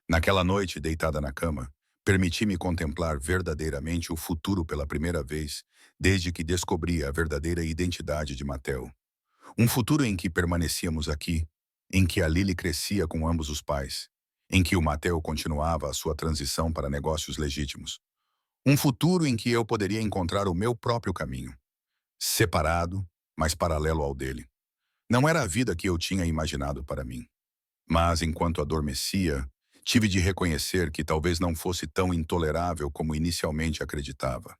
Naquela noite, deitada na cama, permiti-me contemplar verdadeiramente o futuro pela primeira vez, desde que descobri a verdadeira identidade de Mateo. Um futuro em que permanecíamos aqui, em que a Lily crescia com ambos os pais, em que o Mateo continuava a sua transição para negócios legítimos. Um futuro em que eu poderia encontrar o meu próprio caminho, separado, mas paralelo ao dele. Não era a vida que eu tinha imaginado para mim. Mas, enquanto adormecia, tive de reconhecer que talvez não fosse tão intolerável como inicialmente acreditava.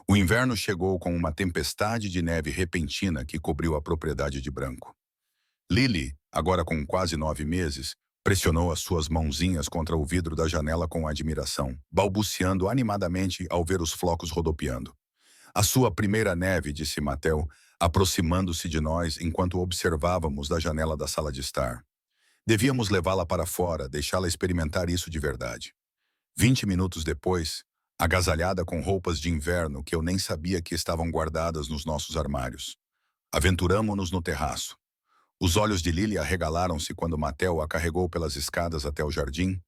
O inverno chegou com uma tempestade de neve repentina que cobriu a propriedade de branco. Lily, agora com quase 9 meses, pressionou as suas mãozinhas contra o vidro da janela com admiração, balbuciando animadamente ao ver os flocos rodopiando. A sua primeira neve, disse Mateo, aproximando-se de nós enquanto observávamos da janela da sala de estar. Devíamos levá-la para fora, deixá-la experimentar isso de verdade. 20 minutos depois, agasalhada com roupas de inverno que eu nem sabia que estavam guardadas nos nossos armários, aventuramo-nos no terraço. Os olhos de Lily arregalaram-se quando Mattel a carregou pelas escadas até o jardim,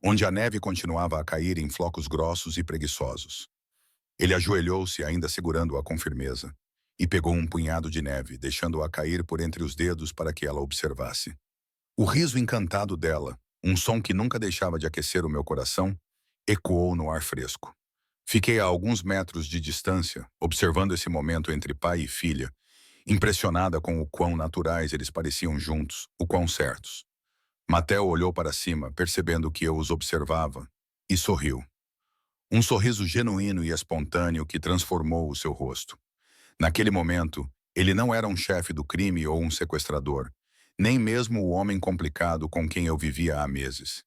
onde a neve continuava a cair em flocos grossos e preguiçosos. Ele ajoelhou-se, ainda segurando-a com firmeza, e pegou um punhado de neve, deixando-a cair por entre os dedos para que ela observasse. O riso encantado dela, um som que nunca deixava de aquecer o meu coração, ecoou no ar fresco. Fiquei a alguns metros de distância, observando esse momento entre pai e filha, impressionada com o quão naturais eles pareciam juntos, o quão certos. Mateo olhou para cima, percebendo que eu os observava, e sorriu. Um sorriso genuíno e espontâneo que transformou o seu rosto. Naquele momento, ele não era um chefe do crime ou um sequestrador, nem mesmo o homem complicado com quem eu vivia há meses.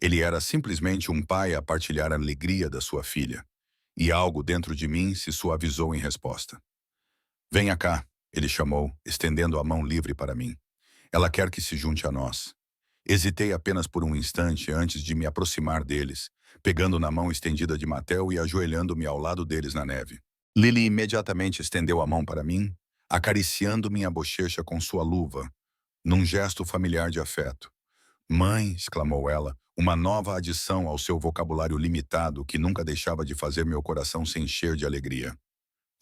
Ele era simplesmente um pai a partilhar a alegria da sua filha. E algo dentro de mim se suavizou em resposta. Venha cá, ele chamou, estendendo a mão livre para mim. Ela quer que se junte a nós. Hesitei apenas por um instante antes de me aproximar deles, pegando na mão estendida de Mateo e ajoelhando-me ao lado deles na neve. Lily imediatamente estendeu a mão para mim, acariciando minha bochecha com sua luva, num gesto familiar de afeto. Mãe, exclamou ela, uma nova adição ao seu vocabulário limitado que nunca deixava de fazer meu coração se encher de alegria.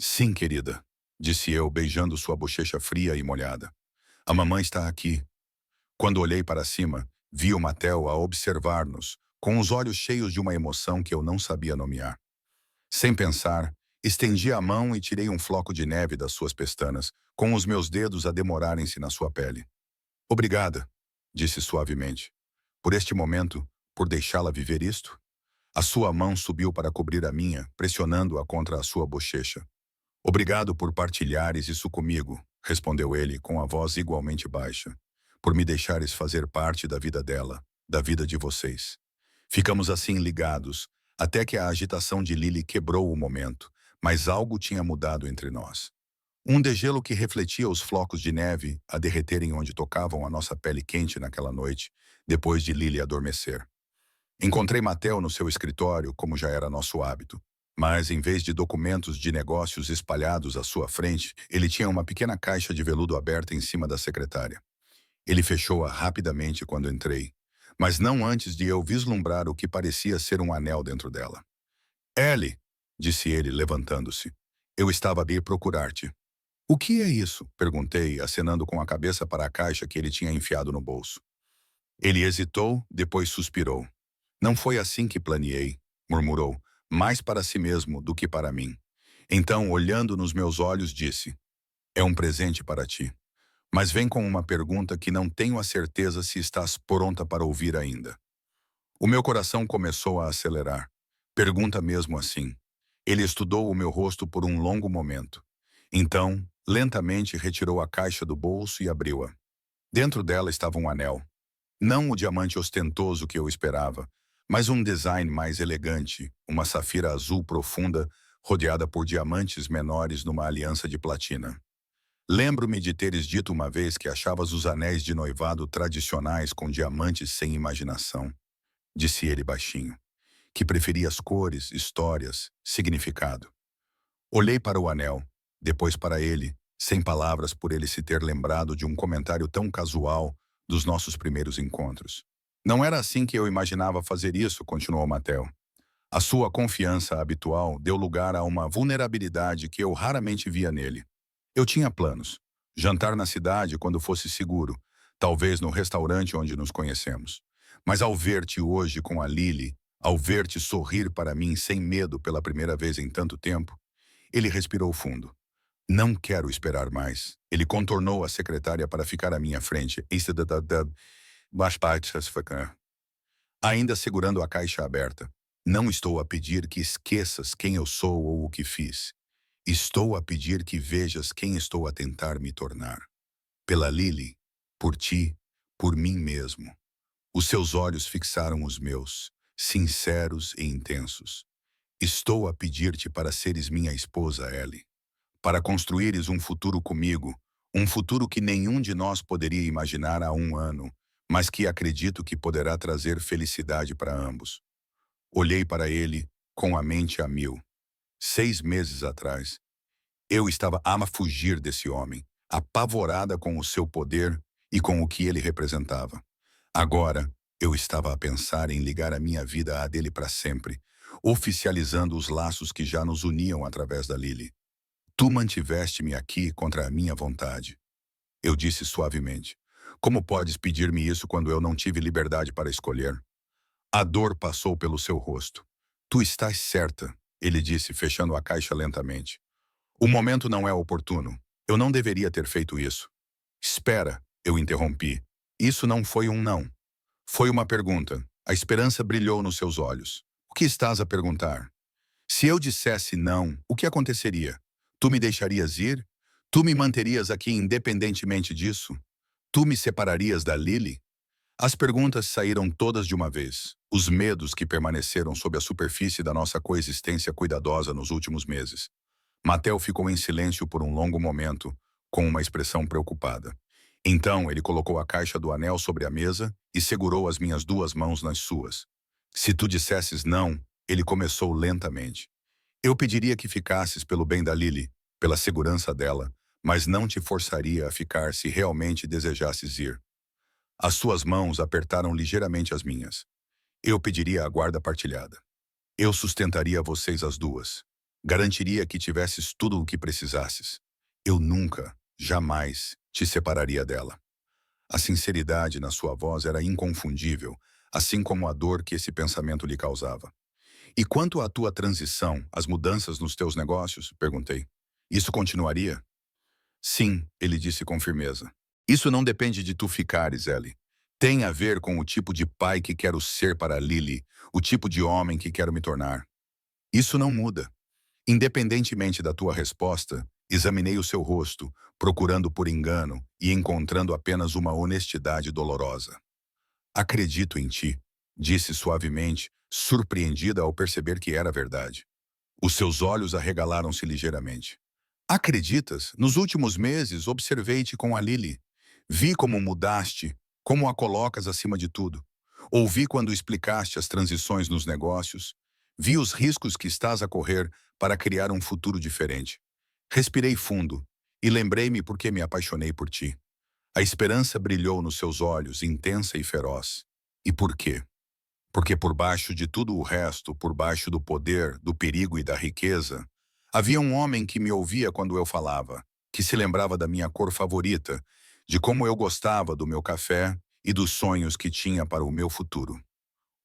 Sim, querida, disse eu, beijando sua bochecha fria e molhada. A mamãe está aqui. Quando olhei para cima, vi o Mateo a observar-nos, com os olhos cheios de uma emoção que eu não sabia nomear. Sem pensar, estendi a mão e tirei um floco de neve das suas pestanas, com os meus dedos a demorarem-se na sua pele. Obrigada, disse suavemente. Por este momento, por deixá-la viver isto? A sua mão subiu para cobrir a minha, pressionando-a contra a sua bochecha. Obrigado por partilhares isso comigo, respondeu ele com a voz igualmente baixa. Por me deixares fazer parte da vida dela, da vida de vocês. Ficamos assim ligados, até que a agitação de Lily quebrou o momento, mas algo tinha mudado entre nós. Um degelo que refletia os flocos de neve a derreterem onde tocavam a nossa pele quente naquela noite, depois de Lily adormecer. Encontrei Mateo no seu escritório, como já era nosso hábito. Mas, em vez de documentos de negócios espalhados à sua frente, ele tinha uma pequena caixa de veludo aberta em cima da secretária. Ele fechou-a rapidamente quando entrei, mas não antes de eu vislumbrar o que parecia ser um anel dentro dela. Ellie, disse ele, levantando-se. Eu estava a ir procurar-te. O que é isso? Perguntei, acenando com a cabeça para a caixa que ele tinha enfiado no bolso. Ele hesitou, depois suspirou. Não foi assim que planeei, murmurou, mais para si mesmo do que para mim. Então, olhando nos meus olhos, disse, é um presente para ti. Mas vem com uma pergunta que não tenho a certeza se estás pronta para ouvir ainda. O meu coração começou a acelerar. Pergunta mesmo assim. Ele estudou o meu rosto por um longo momento. Então, lentamente retirou a caixa do bolso e abriu-a. Dentro dela estava um anel. Não o diamante ostentoso que eu esperava, mas um design mais elegante, uma safira azul profunda rodeada por diamantes menores numa aliança de platina. Lembro-me de teres dito uma vez que achavas os anéis de noivado tradicionais com diamantes sem imaginação, disse ele baixinho, que preferias cores, histórias, significado. Olhei para o anel, depois para ele, sem palavras por ele se ter lembrado de um comentário tão casual dos nossos primeiros encontros. Não era assim que eu imaginava fazer isso, continuou Mateo. A sua confiança habitual deu lugar a uma vulnerabilidade que eu raramente via nele. Eu tinha planos. Jantar na cidade quando fosse seguro, talvez no restaurante onde nos conhecemos. Mas ao ver-te hoje com a Lily, ao ver-te sorrir para mim sem medo pela primeira vez em tanto tempo, ele respirou fundo. Não quero esperar mais. Ele contornou a secretária para ficar à minha frente. Ainda segurando a caixa aberta. Não estou a pedir que esqueças quem eu sou ou o que fiz. Estou a pedir que vejas quem estou a tentar me tornar. Pela Lily, por ti, por mim mesmo. Os seus olhos fixaram os meus, sinceros e intensos. Estou a pedir-te para seres minha esposa, Ellie. Para construíres um futuro comigo, um futuro que nenhum de nós poderia imaginar há um ano, mas que acredito que poderá trazer felicidade para ambos. Olhei para ele com a mente a mil. 6 meses atrás, eu estava a fugir desse homem, apavorada com o seu poder e com o que ele representava. Agora, eu estava a pensar em ligar a minha vida à dele para sempre, oficializando os laços que já nos uniam através da Lily. Tu mantiveste-me aqui contra a minha vontade. Eu disse suavemente. Como podes pedir-me isso quando eu não tive liberdade para escolher? A dor passou pelo seu rosto. Tu estás certa, ele disse, fechando a caixa lentamente. O momento não é oportuno. Eu não deveria ter feito isso. Espera, eu interrompi. Isso não foi um não. Foi uma pergunta. A esperança brilhou nos seus olhos. O que estás a perguntar? Se eu dissesse não, o que aconteceria? Tu me deixarias ir? Tu me manterias aqui independentemente disso? Tu me separarias da Lily? As perguntas saíram todas de uma vez. Os medos que permaneceram sob a superfície da nossa coexistência cuidadosa nos últimos meses. Mateo ficou em silêncio por um longo momento, com uma expressão preocupada. Então ele colocou a caixa do anel sobre a mesa e segurou as minhas duas mãos nas suas. Se tu dissesses não, ele começou lentamente. Eu pediria que ficasses pelo bem da Lily, pela segurança dela, mas não te forçaria a ficar se realmente desejasses ir. As suas mãos apertaram ligeiramente as minhas. Eu pediria a guarda partilhada. Eu sustentaria vocês as duas. Garantiria que tivesses tudo o que precisasses. Eu nunca, jamais, te separaria dela. A sinceridade na sua voz era inconfundível, assim como a dor que esse pensamento lhe causava. E quanto à tua transição, as mudanças nos teus negócios? Perguntei. Isso continuaria? Sim, ele disse com firmeza. Isso não depende de tu ficares, Ellie. Tem a ver com o tipo de pai que quero ser para Lily, o tipo de homem que quero me tornar. Isso não muda. Independentemente da tua resposta, examinei o seu rosto, procurando por engano e encontrando apenas uma honestidade dolorosa. Acredito em ti, disse suavemente, surpreendida ao perceber que era verdade. Os seus olhos arregalaram-se ligeiramente. Acreditas? Nos últimos meses observei-te com a Lily. Vi como mudaste, como a colocas acima de tudo. Ouvi quando explicaste as transições nos negócios. Vi os riscos que estás a correr para criar um futuro diferente. Respirei fundo e lembrei-me por que me apaixonei por ti. A esperança brilhou nos seus olhos, intensa e feroz. E por quê? Porque por baixo de tudo o resto, por baixo do poder, do perigo e da riqueza, havia um homem que me ouvia quando eu falava, que se lembrava da minha cor favorita, de como eu gostava do meu café e dos sonhos que tinha para o meu futuro.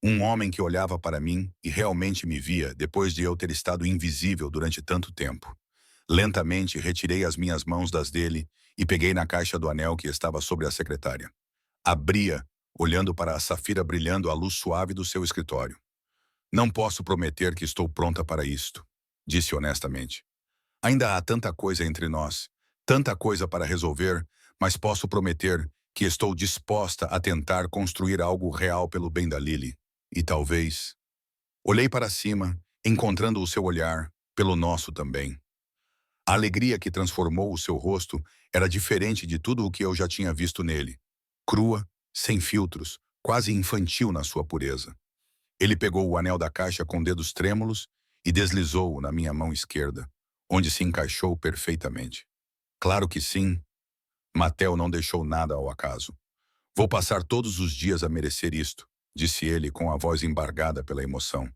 Um homem que olhava para mim e realmente me via depois de eu ter estado invisível durante tanto tempo. Lentamente retirei as minhas mãos das dele e peguei na caixa do anel que estava sobre a secretária. Abria, olhando para a safira brilhando à luz suave do seu escritório. Não posso prometer que estou pronta para isto, disse honestamente. Ainda há tanta coisa entre nós, tanta coisa para resolver, mas posso prometer que estou disposta a tentar construir algo real pelo bem da Lily. E talvez... Olhei para cima, encontrando o seu olhar, pelo nosso também. A alegria que transformou o seu rosto era diferente de tudo o que eu já tinha visto nele. Crua, sem filtros, quase infantil na sua pureza. Ele pegou o anel da caixa com dedos trêmulos e deslizou-o na minha mão esquerda, onde se encaixou perfeitamente. Claro que sim. Mateo não deixou nada ao acaso. Vou passar todos os dias a merecer isto, disse ele com a voz embargada pela emoção.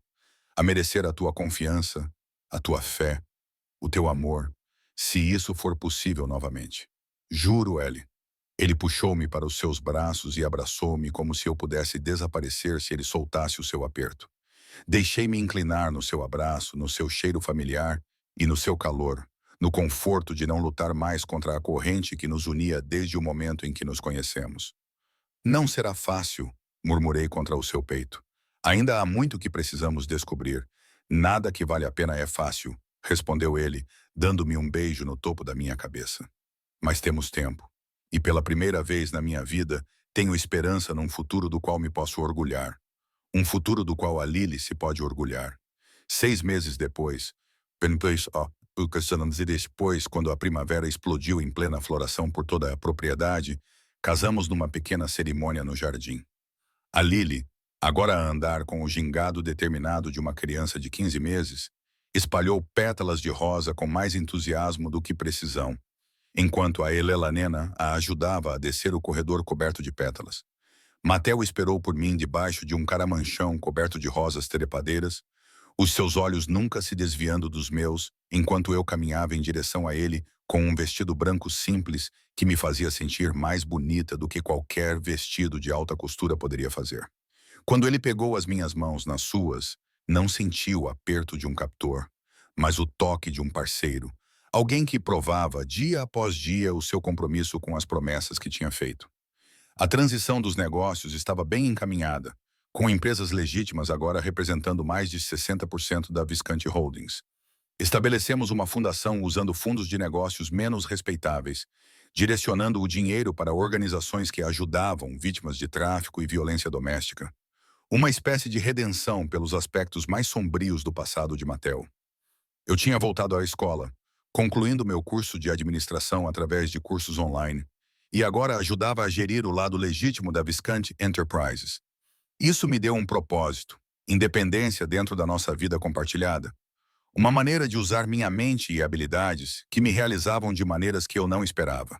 A merecer a tua confiança, a tua fé, o teu amor, se isso for possível novamente. Juro, Ellie. Ele puxou-me para os seus braços e abraçou-me como se eu pudesse desaparecer se ele soltasse o seu aperto. Deixei-me inclinar no seu abraço, no seu cheiro familiar e no seu calor, no conforto de não lutar mais contra a corrente que nos unia desde o momento em que nos conhecemos. Não será fácil, murmurei contra o seu peito. Ainda há muito que precisamos descobrir. Nada que vale a pena é fácil, respondeu ele, dando-me um beijo no topo da minha cabeça. Mas temos tempo. E pela primeira vez na minha vida, tenho esperança num futuro do qual me posso orgulhar. Um futuro do qual a Lily se pode orgulhar. 6 meses depois, depois, quando a primavera explodiu em plena floração por toda a propriedade, Casamos numa pequena cerimônia no jardim. A Lily, agora a andar com o gingado determinado de uma criança de 15 meses, espalhou pétalas de rosa com mais entusiasmo do que precisão, enquanto a Elelanena a ajudava a descer o corredor coberto de pétalas. Matel esperou por mim debaixo de um caramanchão coberto de rosas trepadeiras, os seus olhos nunca se desviando dos meus, enquanto eu caminhava em direção a ele com um vestido branco simples que me fazia sentir mais bonita do que qualquer vestido de alta costura poderia fazer. Quando ele pegou as minhas mãos nas suas, não senti o aperto de um captor, mas o toque de um parceiro, alguém que provava dia após dia o seu compromisso com as promessas que tinha feito. A transição dos negócios estava bem encaminhada, com empresas legítimas agora representando mais de 60% da Visconti Holdings. Estabelecemos uma fundação usando fundos de negócios menos respeitáveis, direcionando o dinheiro para organizações que ajudavam vítimas de tráfico e violência doméstica. Uma espécie de redenção pelos aspectos mais sombrios do passado de Mattel. Eu tinha voltado à escola, concluindo meu curso de administração através de cursos online, e agora ajudava a gerir o lado legítimo da Visconti Enterprises. Isso me deu um propósito, independência dentro da nossa vida compartilhada. Uma maneira de usar minha mente e habilidades que me realizavam de maneiras que eu não esperava.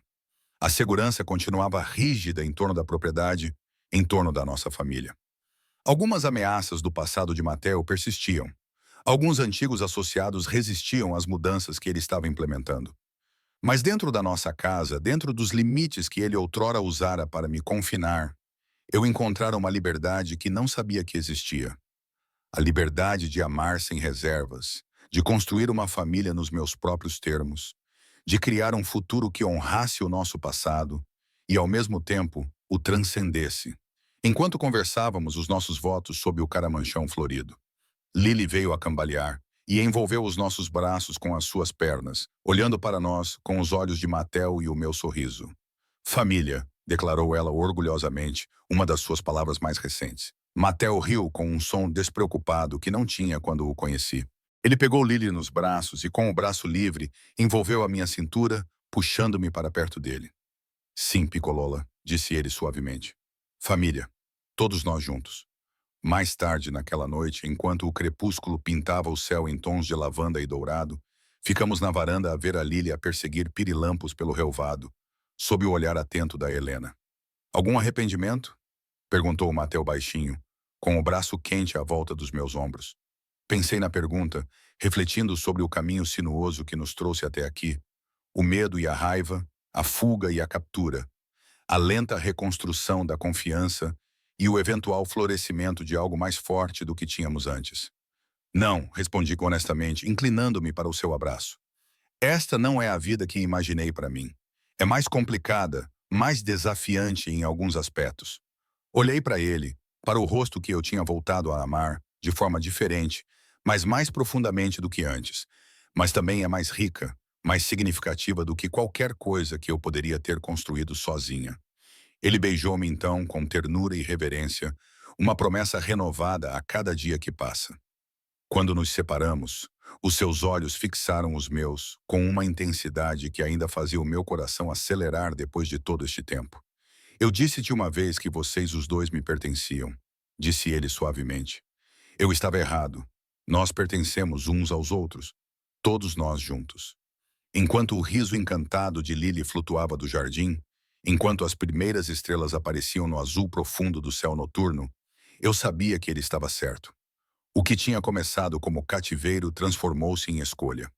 A segurança continuava rígida em torno da propriedade, em torno da nossa família. Algumas ameaças do passado de Mattel persistiam. Alguns antigos associados resistiam às mudanças que ele estava implementando. Mas dentro da nossa casa, dentro dos limites que ele outrora usara para me confinar, eu encontrara uma liberdade que não sabia que existia. A liberdade de amar sem reservas, de construir uma família nos meus próprios termos, de criar um futuro que honrasse o nosso passado e, ao mesmo tempo, o transcendesse. Enquanto conversávamos os nossos votos sob o caramanchão florido, Lily veio a cambalear e envolveu os nossos braços com as suas pernas, olhando para nós com os olhos de Mattel e o meu sorriso. Família, declarou ela orgulhosamente, uma das suas palavras mais recentes. Mattel riu com um som despreocupado que não tinha quando o conheci. Ele pegou Lily nos braços e, com o braço livre, envolveu a minha cintura, puxando-me para perto dele. Sim, Piccolola, disse ele suavemente. Família, todos nós juntos. Mais tarde naquela noite, enquanto o crepúsculo pintava o céu em tons de lavanda e dourado, ficamos na varanda a ver a Lily a perseguir pirilampos pelo relvado, sob o olhar atento da Helena. Algum arrependimento? Perguntou Mattel baixinho, com o braço quente à volta dos meus ombros. Pensei na pergunta, refletindo sobre o caminho sinuoso que nos trouxe até aqui, o medo e a raiva, a fuga e a captura, a lenta reconstrução da confiança e o eventual florescimento de algo mais forte do que tínhamos antes. Não, respondi honestamente, inclinando-me para o seu abraço. Esta não é a vida que imaginei para mim. É mais complicada, mais desafiante em alguns aspectos. Olhei para ele, para o rosto que eu tinha voltado a amar, de forma diferente, mas mais profundamente do que antes. Mas também é mais rica, mais significativa do que qualquer coisa que eu poderia ter construído sozinha. Ele beijou-me então com ternura e reverência, uma promessa renovada a cada dia que passa. Quando nos separamos, os seus olhos fixaram os meus com uma intensidade que ainda fazia o meu coração acelerar depois de todo este tempo. Eu disse-te uma vez que vocês os dois me pertenciam, disse ele suavemente. Eu estava errado. Nós pertencemos uns aos outros, todos nós juntos. Enquanto o riso encantado de Lily flutuava do jardim, enquanto as primeiras estrelas apareciam no azul profundo do céu noturno, eu sabia que ele estava certo. O que tinha começado como cativeiro transformou-se em escolha.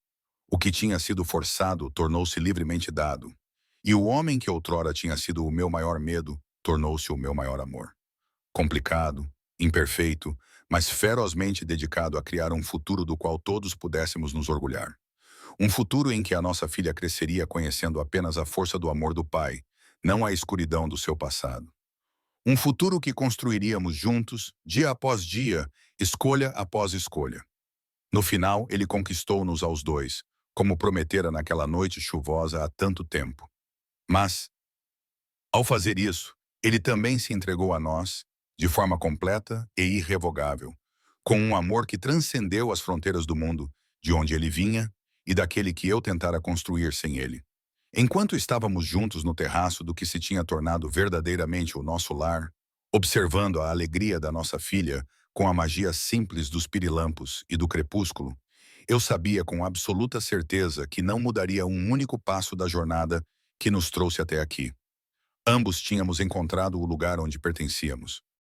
O que tinha sido forçado tornou-se livremente dado. E o homem que outrora tinha sido o meu maior medo tornou-se o meu maior amor. Complicado, imperfeito, mas ferozmente dedicado a criar um futuro do qual todos pudéssemos nos orgulhar. Um futuro em que a nossa filha cresceria conhecendo apenas a força do amor do pai, não a escuridão do seu passado. Um futuro que construiríamos juntos, dia após dia, escolha após escolha. No final, ele conquistou-nos aos dois, como prometera naquela noite chuvosa há tanto tempo. Mas, ao fazer isso, ele também se entregou a nós, de forma completa e irrevogável, com um amor que transcendeu as fronteiras do mundo, de onde ele vinha e daquele que eu tentara construir sem ele. Enquanto estávamos juntos no terraço do que se tinha tornado verdadeiramente o nosso lar, observando a alegria da nossa filha com a magia simples dos pirilampos e do crepúsculo, eu sabia com absoluta certeza que não mudaria um único passo da jornada que nos trouxe até aqui. Ambos tínhamos encontrado o lugar onde pertencíamos.